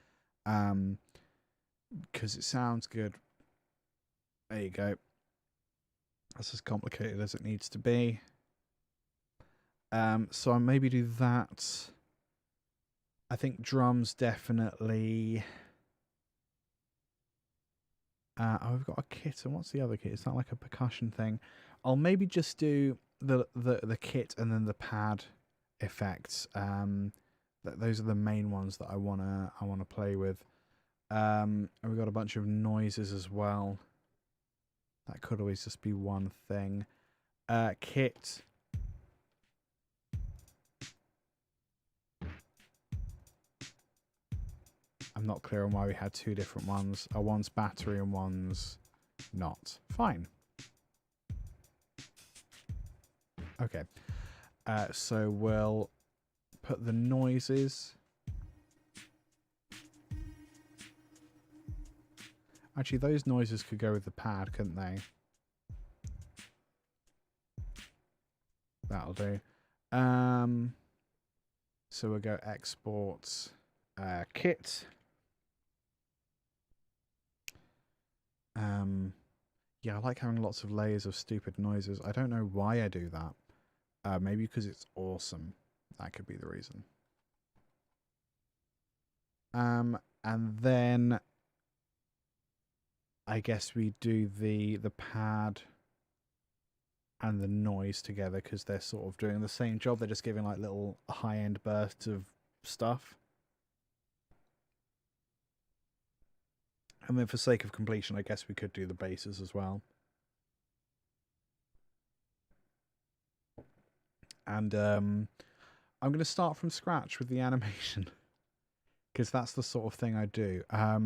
Because it sounds good. There you go. That's as complicated as it needs to be. So I'll maybe do that. I think drums definitely. Oh, we've got a kit, and what's the other kit? Is that like a percussion thing? I'll maybe just do the kit and then the pad effects. Those are the main ones that I wanna play with. And we've got a bunch of noises as well. That could always just be one thing. Kit. I'm not clear on why we had two different ones. One's battery and one's not. Fine. Okay. So we'll put the noises. Actually, those noises could go with the pad, couldn't they? That'll do. So we'll go export kit. Yeah, I like having lots of layers of stupid noises. I don't know why I do that. Maybe because it's awesome. That could be the reason. And then I guess we do the pad and the noise together because they're sort of doing the same job. They're just giving like little high-end bursts of stuff. And then for sake of completion, I guess we could do the basses as well. And I'm going to start from scratch with the animation because that's the sort of thing I do. I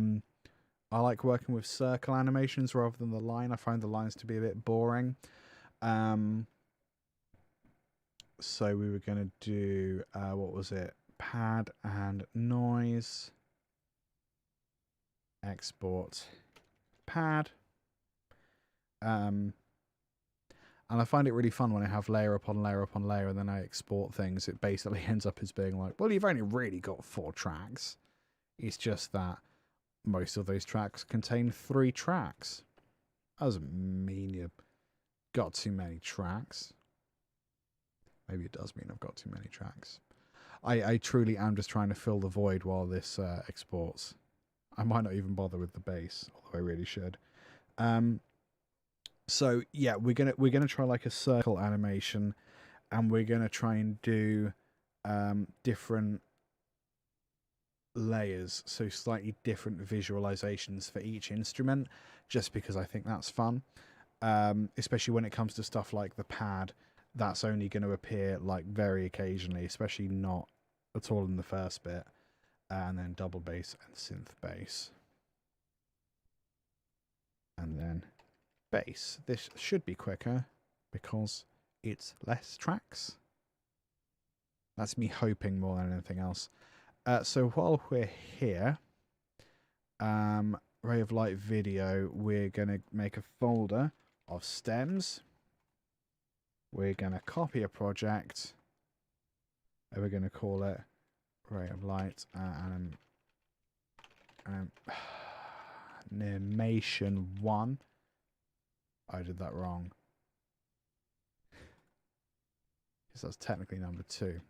like working with circle animations rather than the line. I find the lines to be a bit boring. So we were going to do, what was it? Pad and noise. Export pad. And I find it really fun when I have layer upon layer upon layer and then I export things. It basically ends up as being like, well, you've only really got 4 tracks. It's just that most of those tracks contain 3 tracks. That doesn't mean you've got too many tracks. Maybe it does mean I've got too many tracks. I truly am just trying to fill the void while this exports. I might not even bother with the bass, although I really should. So yeah, we're gonna try like a circle animation, and we're gonna try and do different layers, so slightly different visualizations for each instrument, just because I think that's fun. Especially when it comes to stuff like the pad, that's only going to appear like very occasionally, especially not at all in the first bit. And then double bass and synth bass. And then bass. This should be quicker because it's less tracks. That's me hoping more than anything else. So while we're here, Ray of Light video, we're going to make a folder of stems. We're going to copy a project. And we're going to call it Ray of Light animation 1. I did that wrong. Because that's technically number 2.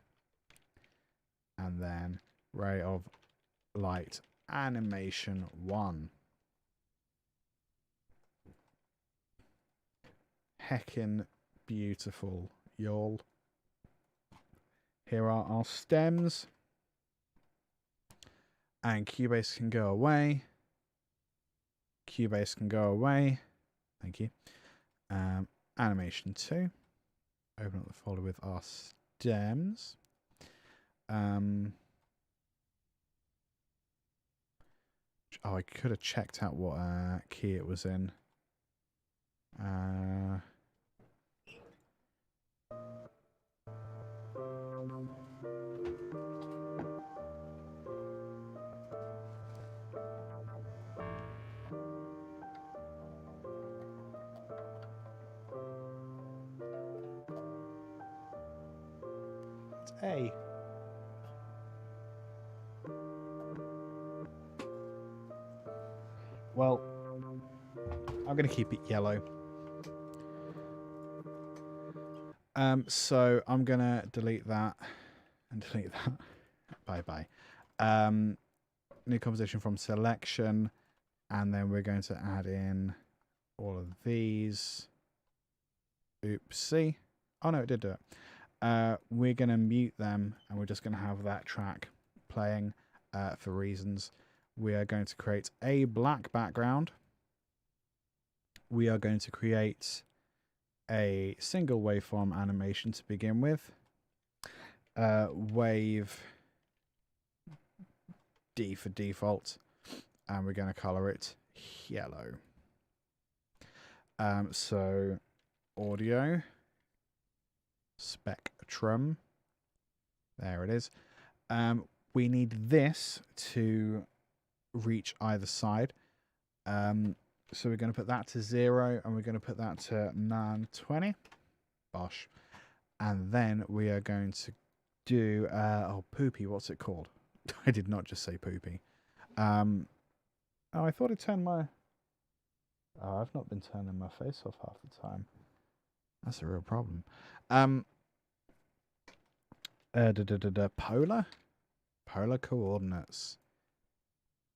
And then Ray of Light animation 1. Heckin' beautiful, y'all. Here are our stems. And Cubase can go away. Cubase can go away. Thank you. Animation 2. Open up the folder with our stems. Oh, I could have checked out what key it was in. It's A. Well, I'm going to keep it yellow. So I'm going to delete that and delete that. Bye-bye. New composition from selection. And then we're going to add in all of these. Oopsie. Oh, no, it did do it. We're going to mute them and we're just going to have that track playing for reasons. We are going to create a black background. We are going to create a single waveform animation to begin with. Wave D for default, and we're going to color it yellow. So audio spectrum, there it is. We need this to reach either side. So we're going to put that to 0, and we're going to put that to 920. Bosh. And then we are going to do oh, poopy, what's it called? I did not just say poopy. Oh, I thought it turned my... Oh, I've not been turning my face off half the time. That's a real problem. Polar coordinates.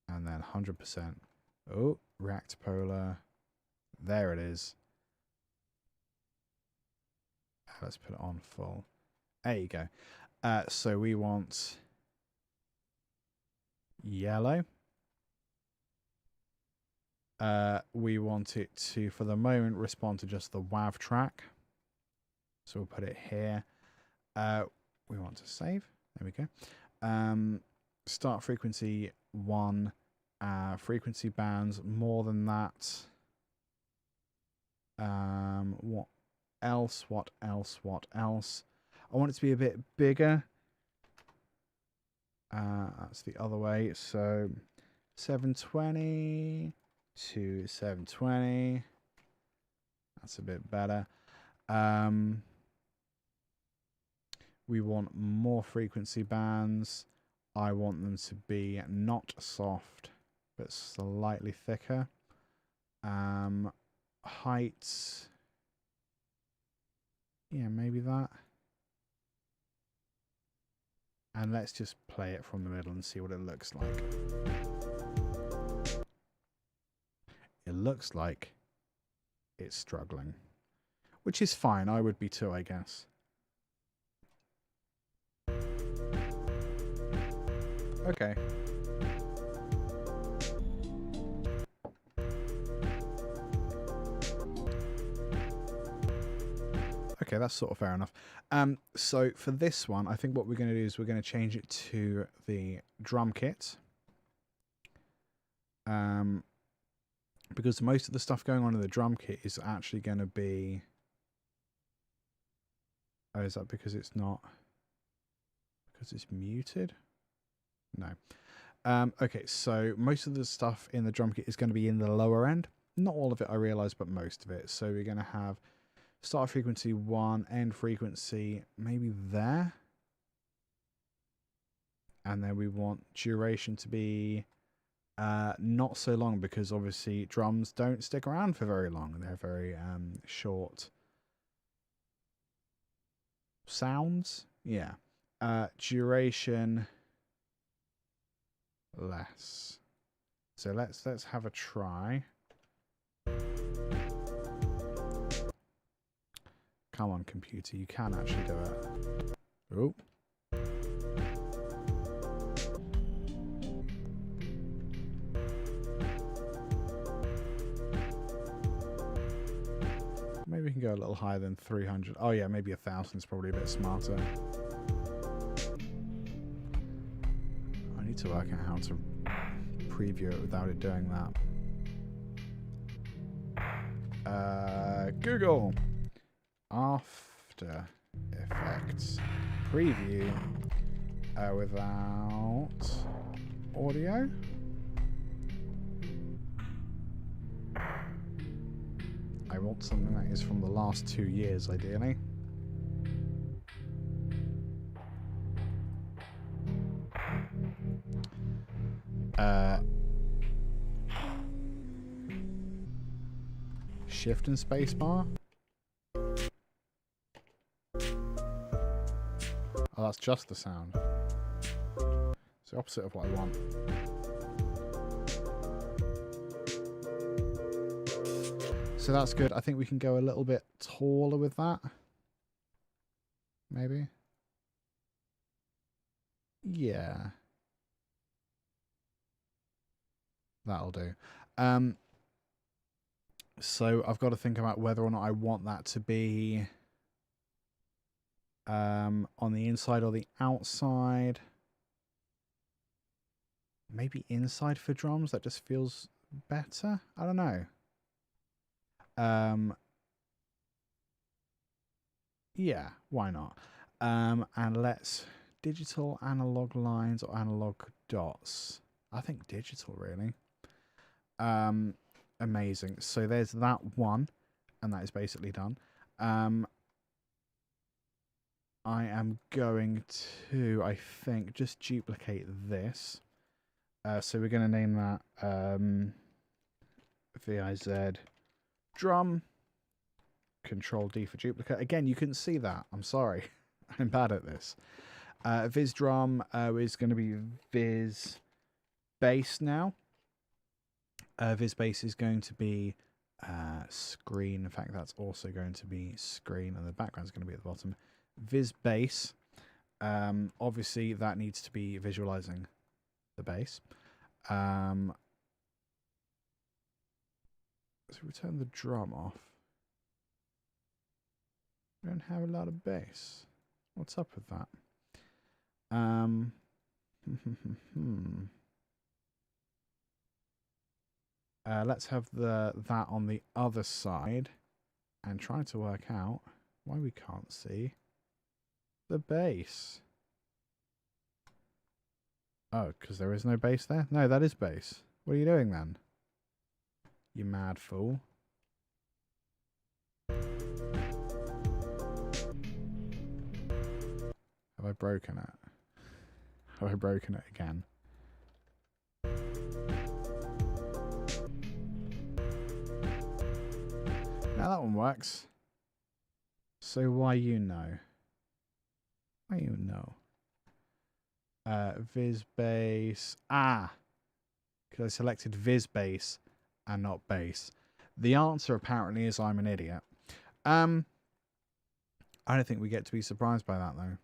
And then 100%. Oh, react polar. There it is. Let's put it on full. There you go. So we want yellow. We want it to, for the moment, respond to just the WAV track. So we'll put it here. We want to save. There we go. Start frequency 1. Frequency bands more than that. What else? What else? What else? I want it to be a bit bigger. That's the other way. So 720 to 720. That's a bit better. We want more frequency bands. I want them to be not soft, but slightly thicker. Heights. Yeah, maybe that. And let's just play it from the middle and see what it looks like. It looks like it's struggling, which is fine. I would be too, I guess. Okay. Okay, that's sort of fair enough. So for this one, I think what we're going to do is we're going to change it to the drum kit. Because most of the stuff going on in the drum kit is actually going to be... Oh, is that because it's not... Because it's muted? No. Okay, so most of the stuff in the drum kit is going to be in the lower end. Not all of it, I realise, but most of it. So we're going to have start frequency 1, end frequency maybe there. And then we want duration to be not so long, because obviously drums don't stick around for very long. They're very short sounds. Yeah. Duration less. So let's have a try. Come on, computer, you can actually do it. Oh. Maybe we can go a little higher than 300. Oh yeah, maybe 1,000 is probably a bit smarter. I need to work out how to preview it without it doing that. Google After Effects preview without audio. I want something that is from the last 2 years, ideally. Shift and spacebar. Oh, that's just the sound. It's the opposite of what I want. So that's good. I think we can go a little bit taller with that. Maybe. Yeah. That'll do. So I've got to think about whether or not I want that to be on the inside or the outside. maybe inside for drums. That just feels better. I don't know. Yeah, why not? And let's digital analog lines or analog dots. I think digital, really. Amazing. So there's that one, and that is basically done. I am going to, I think, just duplicate this. So we're going to name that VIZ drum. Control D for duplicate. Again, you couldn't see that. I'm sorry. I'm bad at this. Viz drum is going to be Viz bass now. Viz bass is going to be screen. In fact, that's also going to be screen, and the background is going to be at the bottom. Viz bass. Obviously, that needs to be visualizing the bass. So return the drum off. We don't have a lot of bass. What's up with that? Let's have that on the other side and try to work out why we can't see the bass. Oh, because there is no bass there? No, that is bass. What are you doing then? You mad fool. Have I broken it? Have I broken it again? Now that one works. So why you know? Why you know? Viz bass. Ah! Because I selected Viz bass and not bass. The answer apparently is I'm an idiot. I don't think we get to be surprised by that though.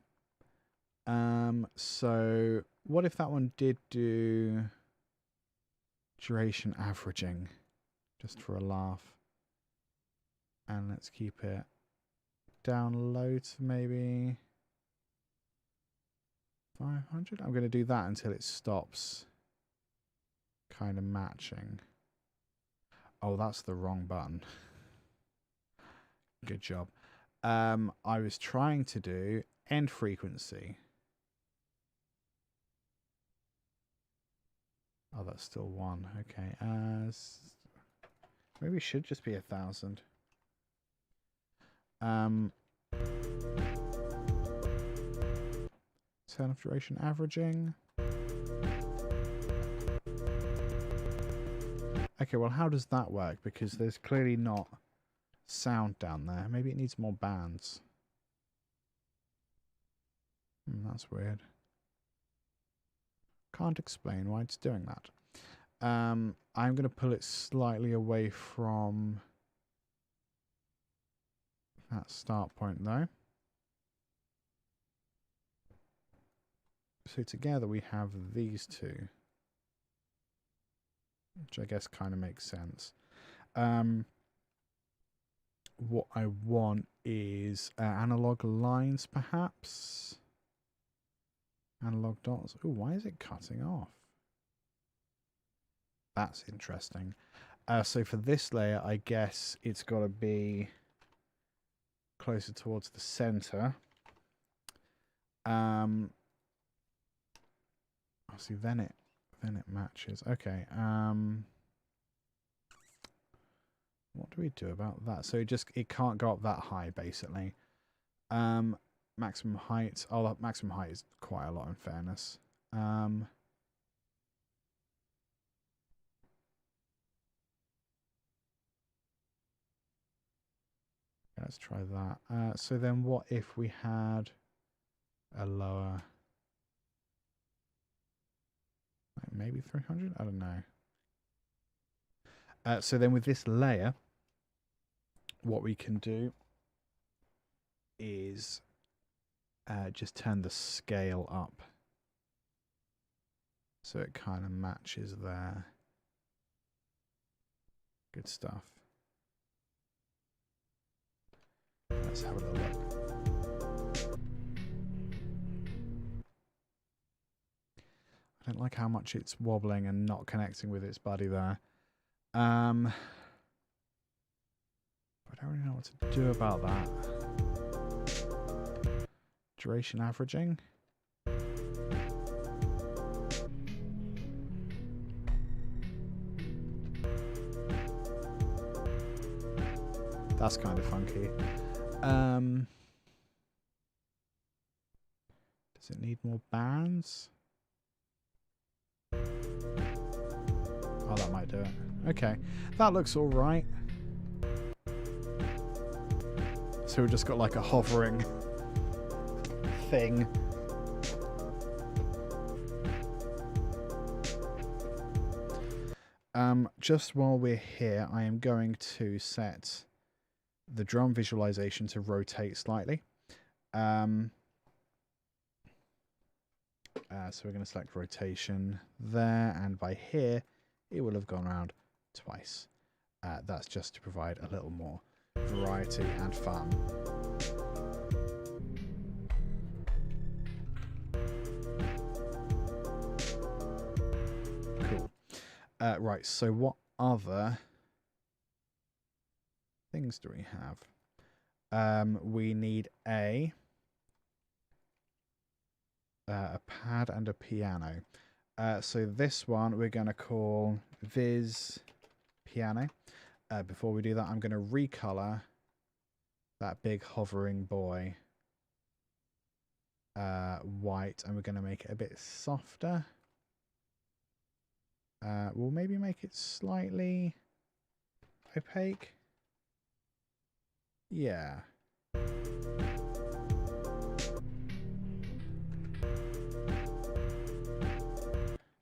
So what if that one did do duration averaging just for a laugh? And let's keep it down low to maybe 500. I'm going to do that until it stops kind of matching. Oh, that's the wrong button. Good job. I was trying to do end frequency. Oh, that's still 1. Okay. Maybe it should just be 1,000. Turn off duration averaging. Okay, well, how does that work? Because there's clearly not sound down there. Maybe it needs more bands. That's weird. Can't explain why it's doing that. I'm going to pull it slightly away from that start point though. So together we have these two, which I guess kind of makes sense. What I want is analog lines, perhaps. Analog dots. Oh, why is it cutting off? That's interesting. So for this layer, I guess it's got to be closer towards the center. See, then it matches. Okay. What do we do about that? So it can't go up that high, basically. Maximum height. Oh, that maximum height is quite a lot, in fairness. Let's try that. So then what if we had a lower, like maybe 300? I don't know. So then with this layer, what we can do is just turn the scale up. So it kind of matches there. Good stuff. Let's have a little look. I don't like how much it's wobbling and not connecting with its buddy there. I don't really know what to do about that. Duration averaging. That's kind of funky. Does it need more bands? Oh, that might do it. Okay, that looks all right. So we've just got like a hovering thing. Just while we're here, I am going to set the drum visualization to rotate slightly. So we're going to select rotation there, and by here it will have gone around twice. That's just to provide a little more variety and fun. Cool. Right, so what other things do we have? We need a pad and a piano. So this one we're going to call Viz Piano. Before we do that, I'm going to recolor that big hovering boy white, and we're going to make it a bit softer. We'll maybe make it slightly opaque. Yeah.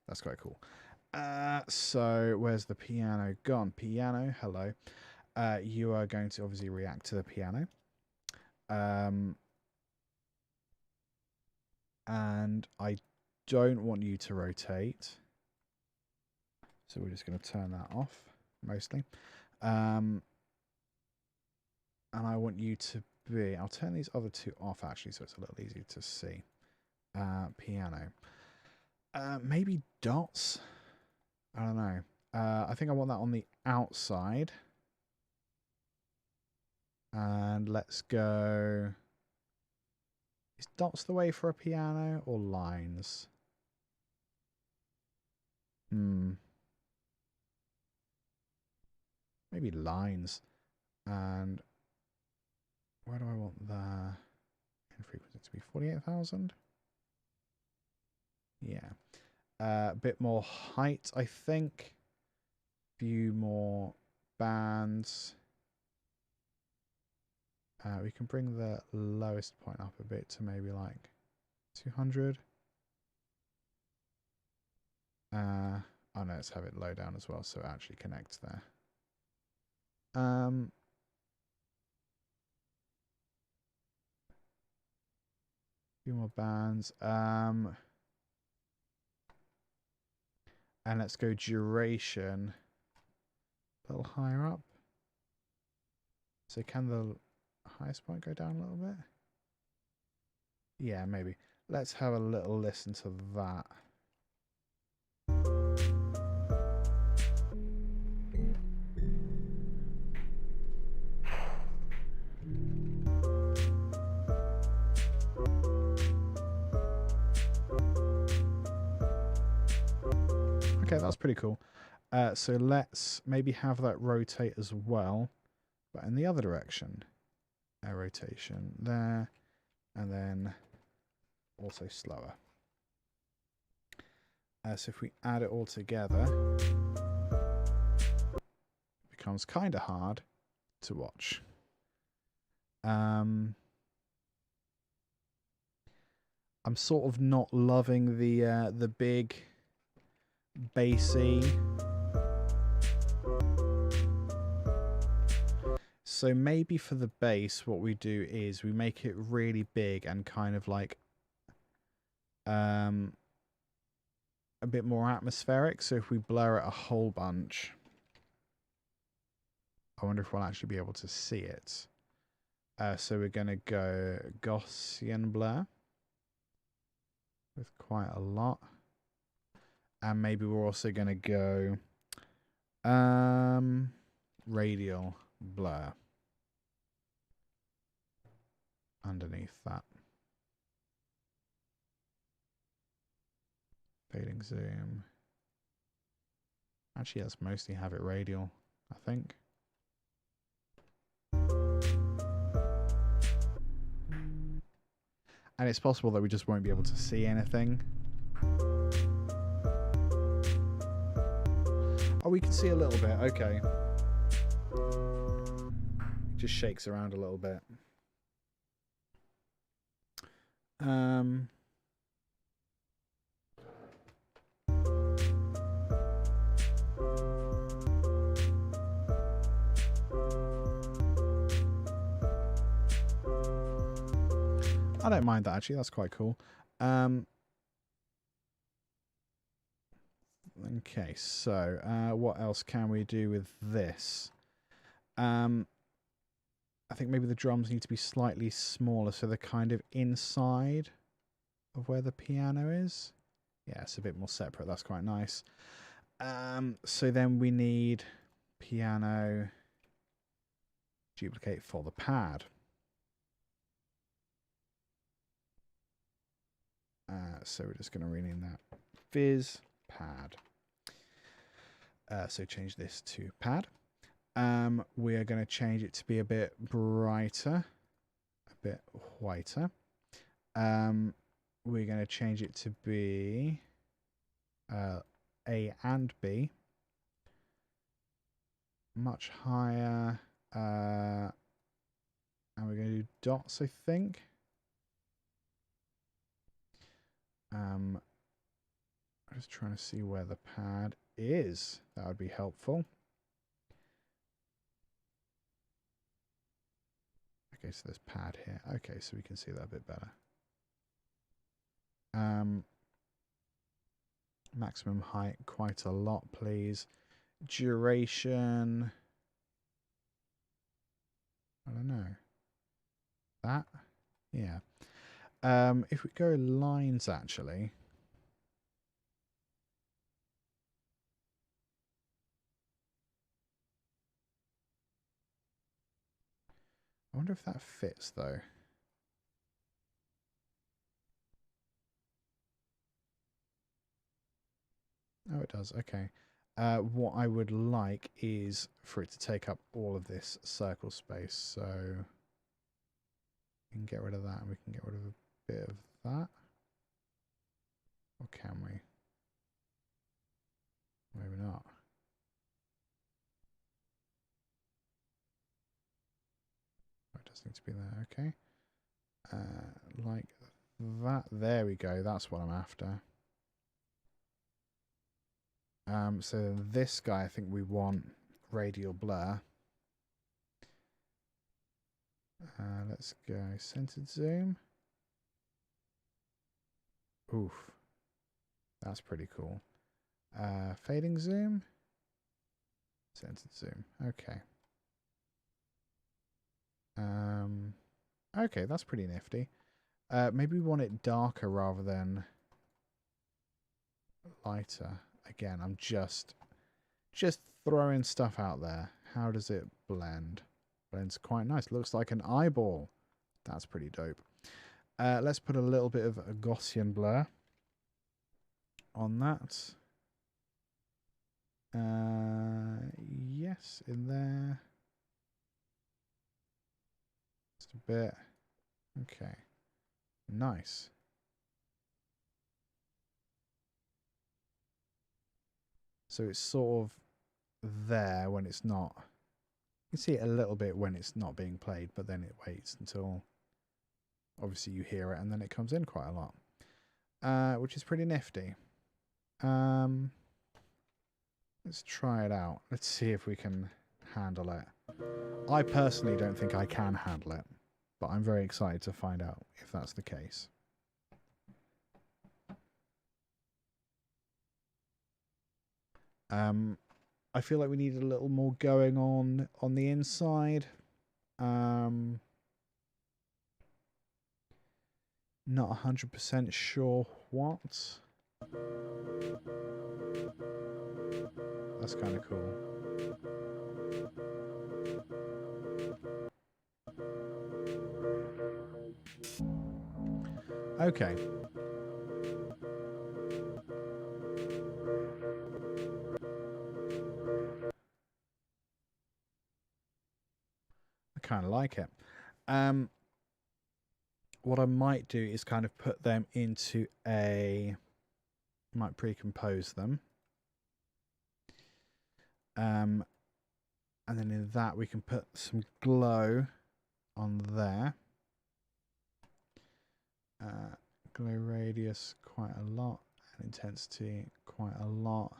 That's quite cool. So where's the piano gone? Piano, hello. You are going to obviously react to the piano. And I don't want you to rotate. So we're just going to turn that off, mostly. And I want you to be... I'll turn these other two off, actually, so it's a little easier to see. Piano. Maybe dots? I don't know. I think I want that on the outside. And let's go... Is dots the way for a piano or lines? Maybe lines. And where do I want the in frequency to be? 48,000? Yeah. A bit more height, I think. Few more bands. We can bring the lowest point up a bit to maybe like 200. Oh no, let's have it low down as well so it actually connects there. Few more bands. And let's go duration a little higher up. So can the highest point go down a little bit? Yeah, maybe. Let's have a little listen to that. Okay, that's pretty cool. So let's maybe have that rotate as well, but in the other direction. Rotation there, and then also slower. So if we add it all together, it becomes kind of hard to watch. I'm sort of not loving the big bassy. So maybe for the bass, what we do is we make it really big and kind of like a bit more atmospheric. So if we blur it a whole bunch, I wonder if we'll actually be able to see it. So we're going to go Gaussian blur with quite a lot. And maybe we're also going to go radial blur underneath that. Fading zoom. Actually, let's mostly have it radial, I think. And it's possible that we just won't be able to see anything. Oh, we can see a little bit. Okay. Just shakes around a little bit. I don't mind that, actually. That's quite cool. Okay, so what else can we do with this? I think maybe the drums need to be slightly smaller, so they're kind of inside of where the piano is. Yeah, it's a bit more separate. That's quite nice. So then we need piano duplicate for the pad. So we're just going to rename that Viz Pad. So change this to pad. We are going to change it to be a bit brighter, a bit whiter. We're going to change it to be A and B, much higher, and we're going to do dots, I think. I'm just trying to see where the pad is. That would be helpful. Okay, so there's pad here. Okay, so we can see that a bit better. Maximum height, quite a lot, please. Duration, I don't know. That? Yeah. If we go lines, actually. I wonder if that fits, though. Oh, it does. Okay. What I would like is for it to take up all of this circle space. So we can get rid of that, and we can get rid of a bit of that. Or can we? Maybe not. Oh, it does need to be there. Okay. Like that. There we go. That's what I'm after. So this guy, I think we want radial blur. Let's go centered zoom. Oof. That's pretty cool. Fading zoom. Centered zoom. Okay. Okay, that's pretty nifty. Maybe we want it darker rather than lighter. Again, I'm just throwing stuff out there. How does it blend? Blends quite nice. Looks like an eyeball. That's pretty dope. Let's put a little bit of a Gaussian blur on that. Yes, in there. Just a bit. Okay. Nice. So it's sort of there when it's not. You can see it a little bit when it's not being played, but then it waits until obviously you hear it and then it comes in quite a lot, which is pretty nifty. Let's try it out. Let's see if we can handle it. I personally don't think I can handle it, but I'm very excited to find out if that's the case. I feel like we need a little more going on the inside. Not 100% sure what. That's kind of cool. Okay. I kind of like it. What I might do is kind of put them into might pre-compose them. And then in that we can put some glow on there. Glow radius quite a lot, and intensity quite a lot.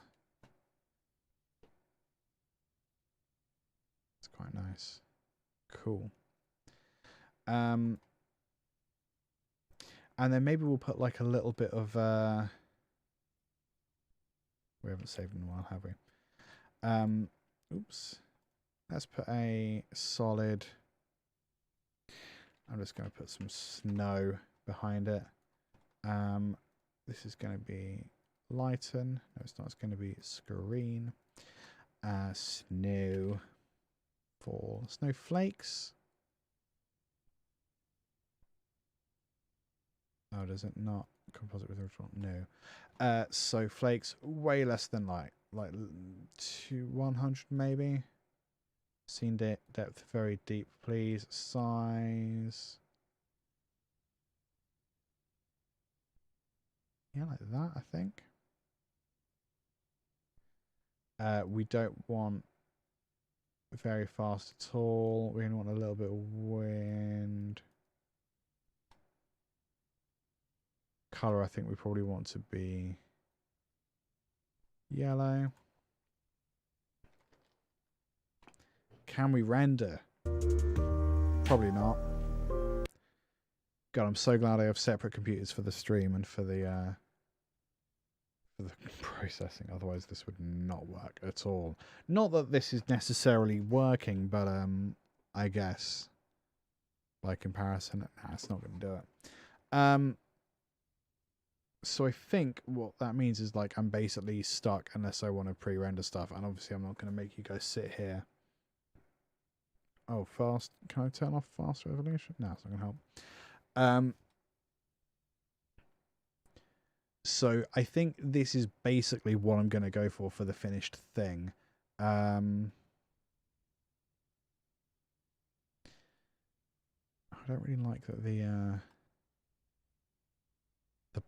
It's quite nice. Cool. And then maybe we'll put like a little bit of we haven't saved in a while, have we? Oops. Let's put a solid. I'm just going to put some snow behind it. This is going to be lighten. No, it's not. It's going to be screen. Snow. Fall. Snowflakes. Oh, does it not composite with original? No. So flakes way less than like 100 maybe. Scene depth very deep, please. Size. Yeah, like that, I think. We don't want very fast at all. We only want a little bit of wind. Color, I think we probably want to be yellow. Can we render? Probably not. God, I'm so glad I have separate computers for the stream and for the processing. Otherwise, this would not work at all. Not that this is necessarily working, but I guess by comparison, it's not going to do it. So I think what that means is like I'm basically stuck unless I want to pre-render stuff, and obviously I'm not going to make you guys sit here. Oh, fast. Can I turn off fast resolution? No, it's not going to help. So I think this is basically what I'm going to go for the finished thing. I don't really like that the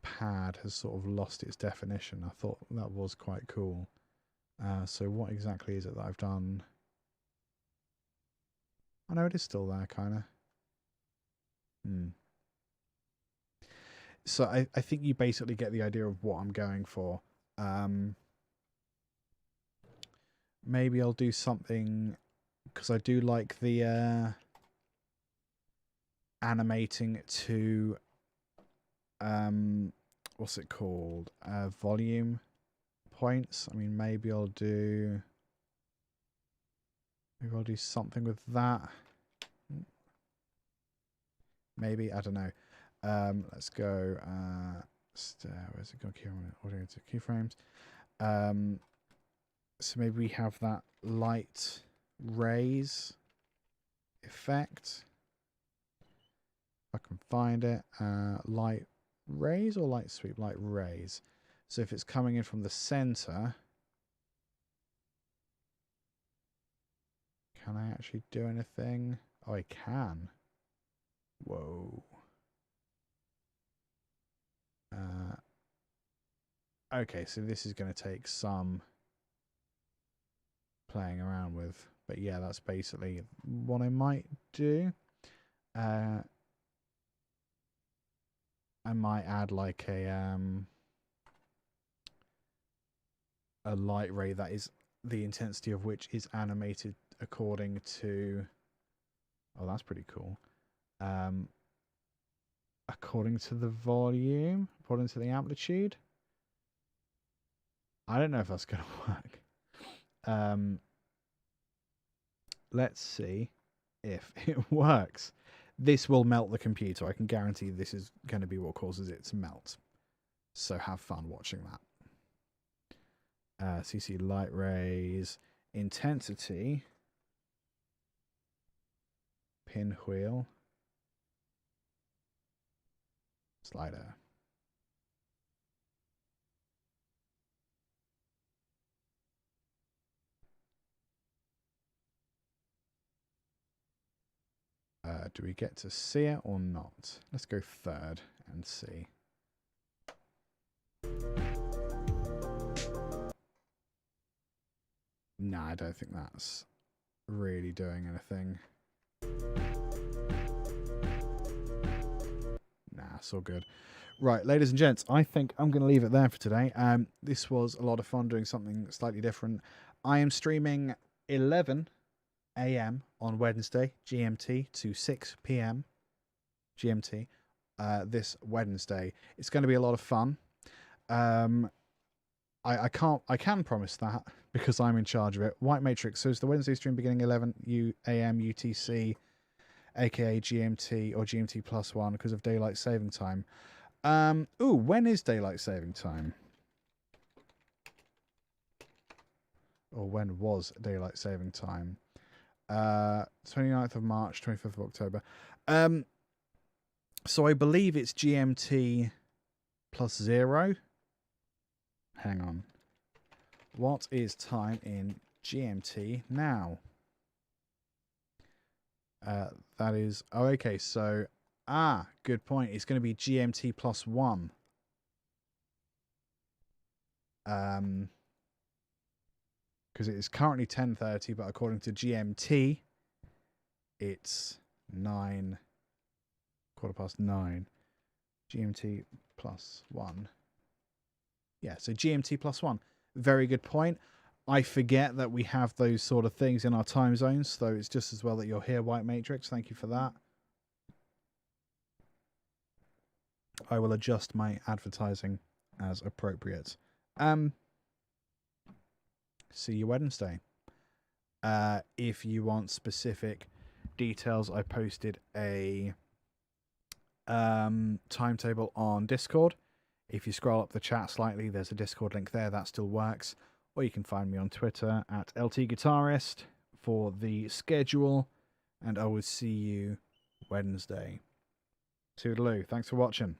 pad has sort of lost its definition. I thought that was quite cool. So what exactly is it that I've done? I know it is still there, kind of. So I think you basically get the idea of what I'm going for. Maybe I'll do something, because I do like the animating to what's it called? Volume points. I mean, maybe I'll do something with that. Maybe, I don't know. Let's go. Where's it gone? Audio to keyframes. So maybe we have that light rays effect. If I can find it. Light rays or light sweep? Light rays. So if it's coming in from the center, can I actually do anything? Oh, I can. Whoa. Okay, so this is going to take some playing around with. But yeah, that's basically what I might do. I might add like a light ray that is the intensity of which is animated according to... Oh, that's pretty cool. According to the volume, according to the amplitude. I don't know if that's going to work. Let's see if it works. This will melt the computer. I can guarantee this is going to be what causes it to melt. So have fun watching that. CC light rays, intensity, pinwheel, slider. Do we get to see it or not? Let's go third and see. Nah, I don't think that's really doing anything. Nah, it's all good. Right, ladies and gents, I think I'm going to leave it there for today. This was a lot of fun doing something slightly different. I am streaming 11 a.m. on Wednesday, GMT, to 6 p.m. GMT this Wednesday. It's going to be a lot of fun. I can promise that because I'm in charge of it. White Matrix. So it's the Wednesday stream beginning 11 a.m. UTC, aka GMT or GMT +1 because of daylight saving time. When is daylight saving time? Or when was daylight saving time? 29th of March, 25th of October. So I believe it's GMT +0. Hang on. What is time in GMT now? That is... Oh, okay. So... good point. It's going to be GMT +1. Because it is currently 10:30, but according to GMT, it's 9... 9:15. GMT +1. Yeah, so GMT +1. Very good point. I forget that we have those sort of things in our time zones, so it's just as well that you're here, White Matrix. Thank you for that. I will adjust my advertising as appropriate. See you Wednesday. If you want specific details, I posted a timetable on Discord. If you scroll up the chat slightly, there's a Discord link there. That still works. Or you can find me on Twitter at LTGuitarist for the schedule. And I will see you Wednesday. Toodaloo. Thanks for watching.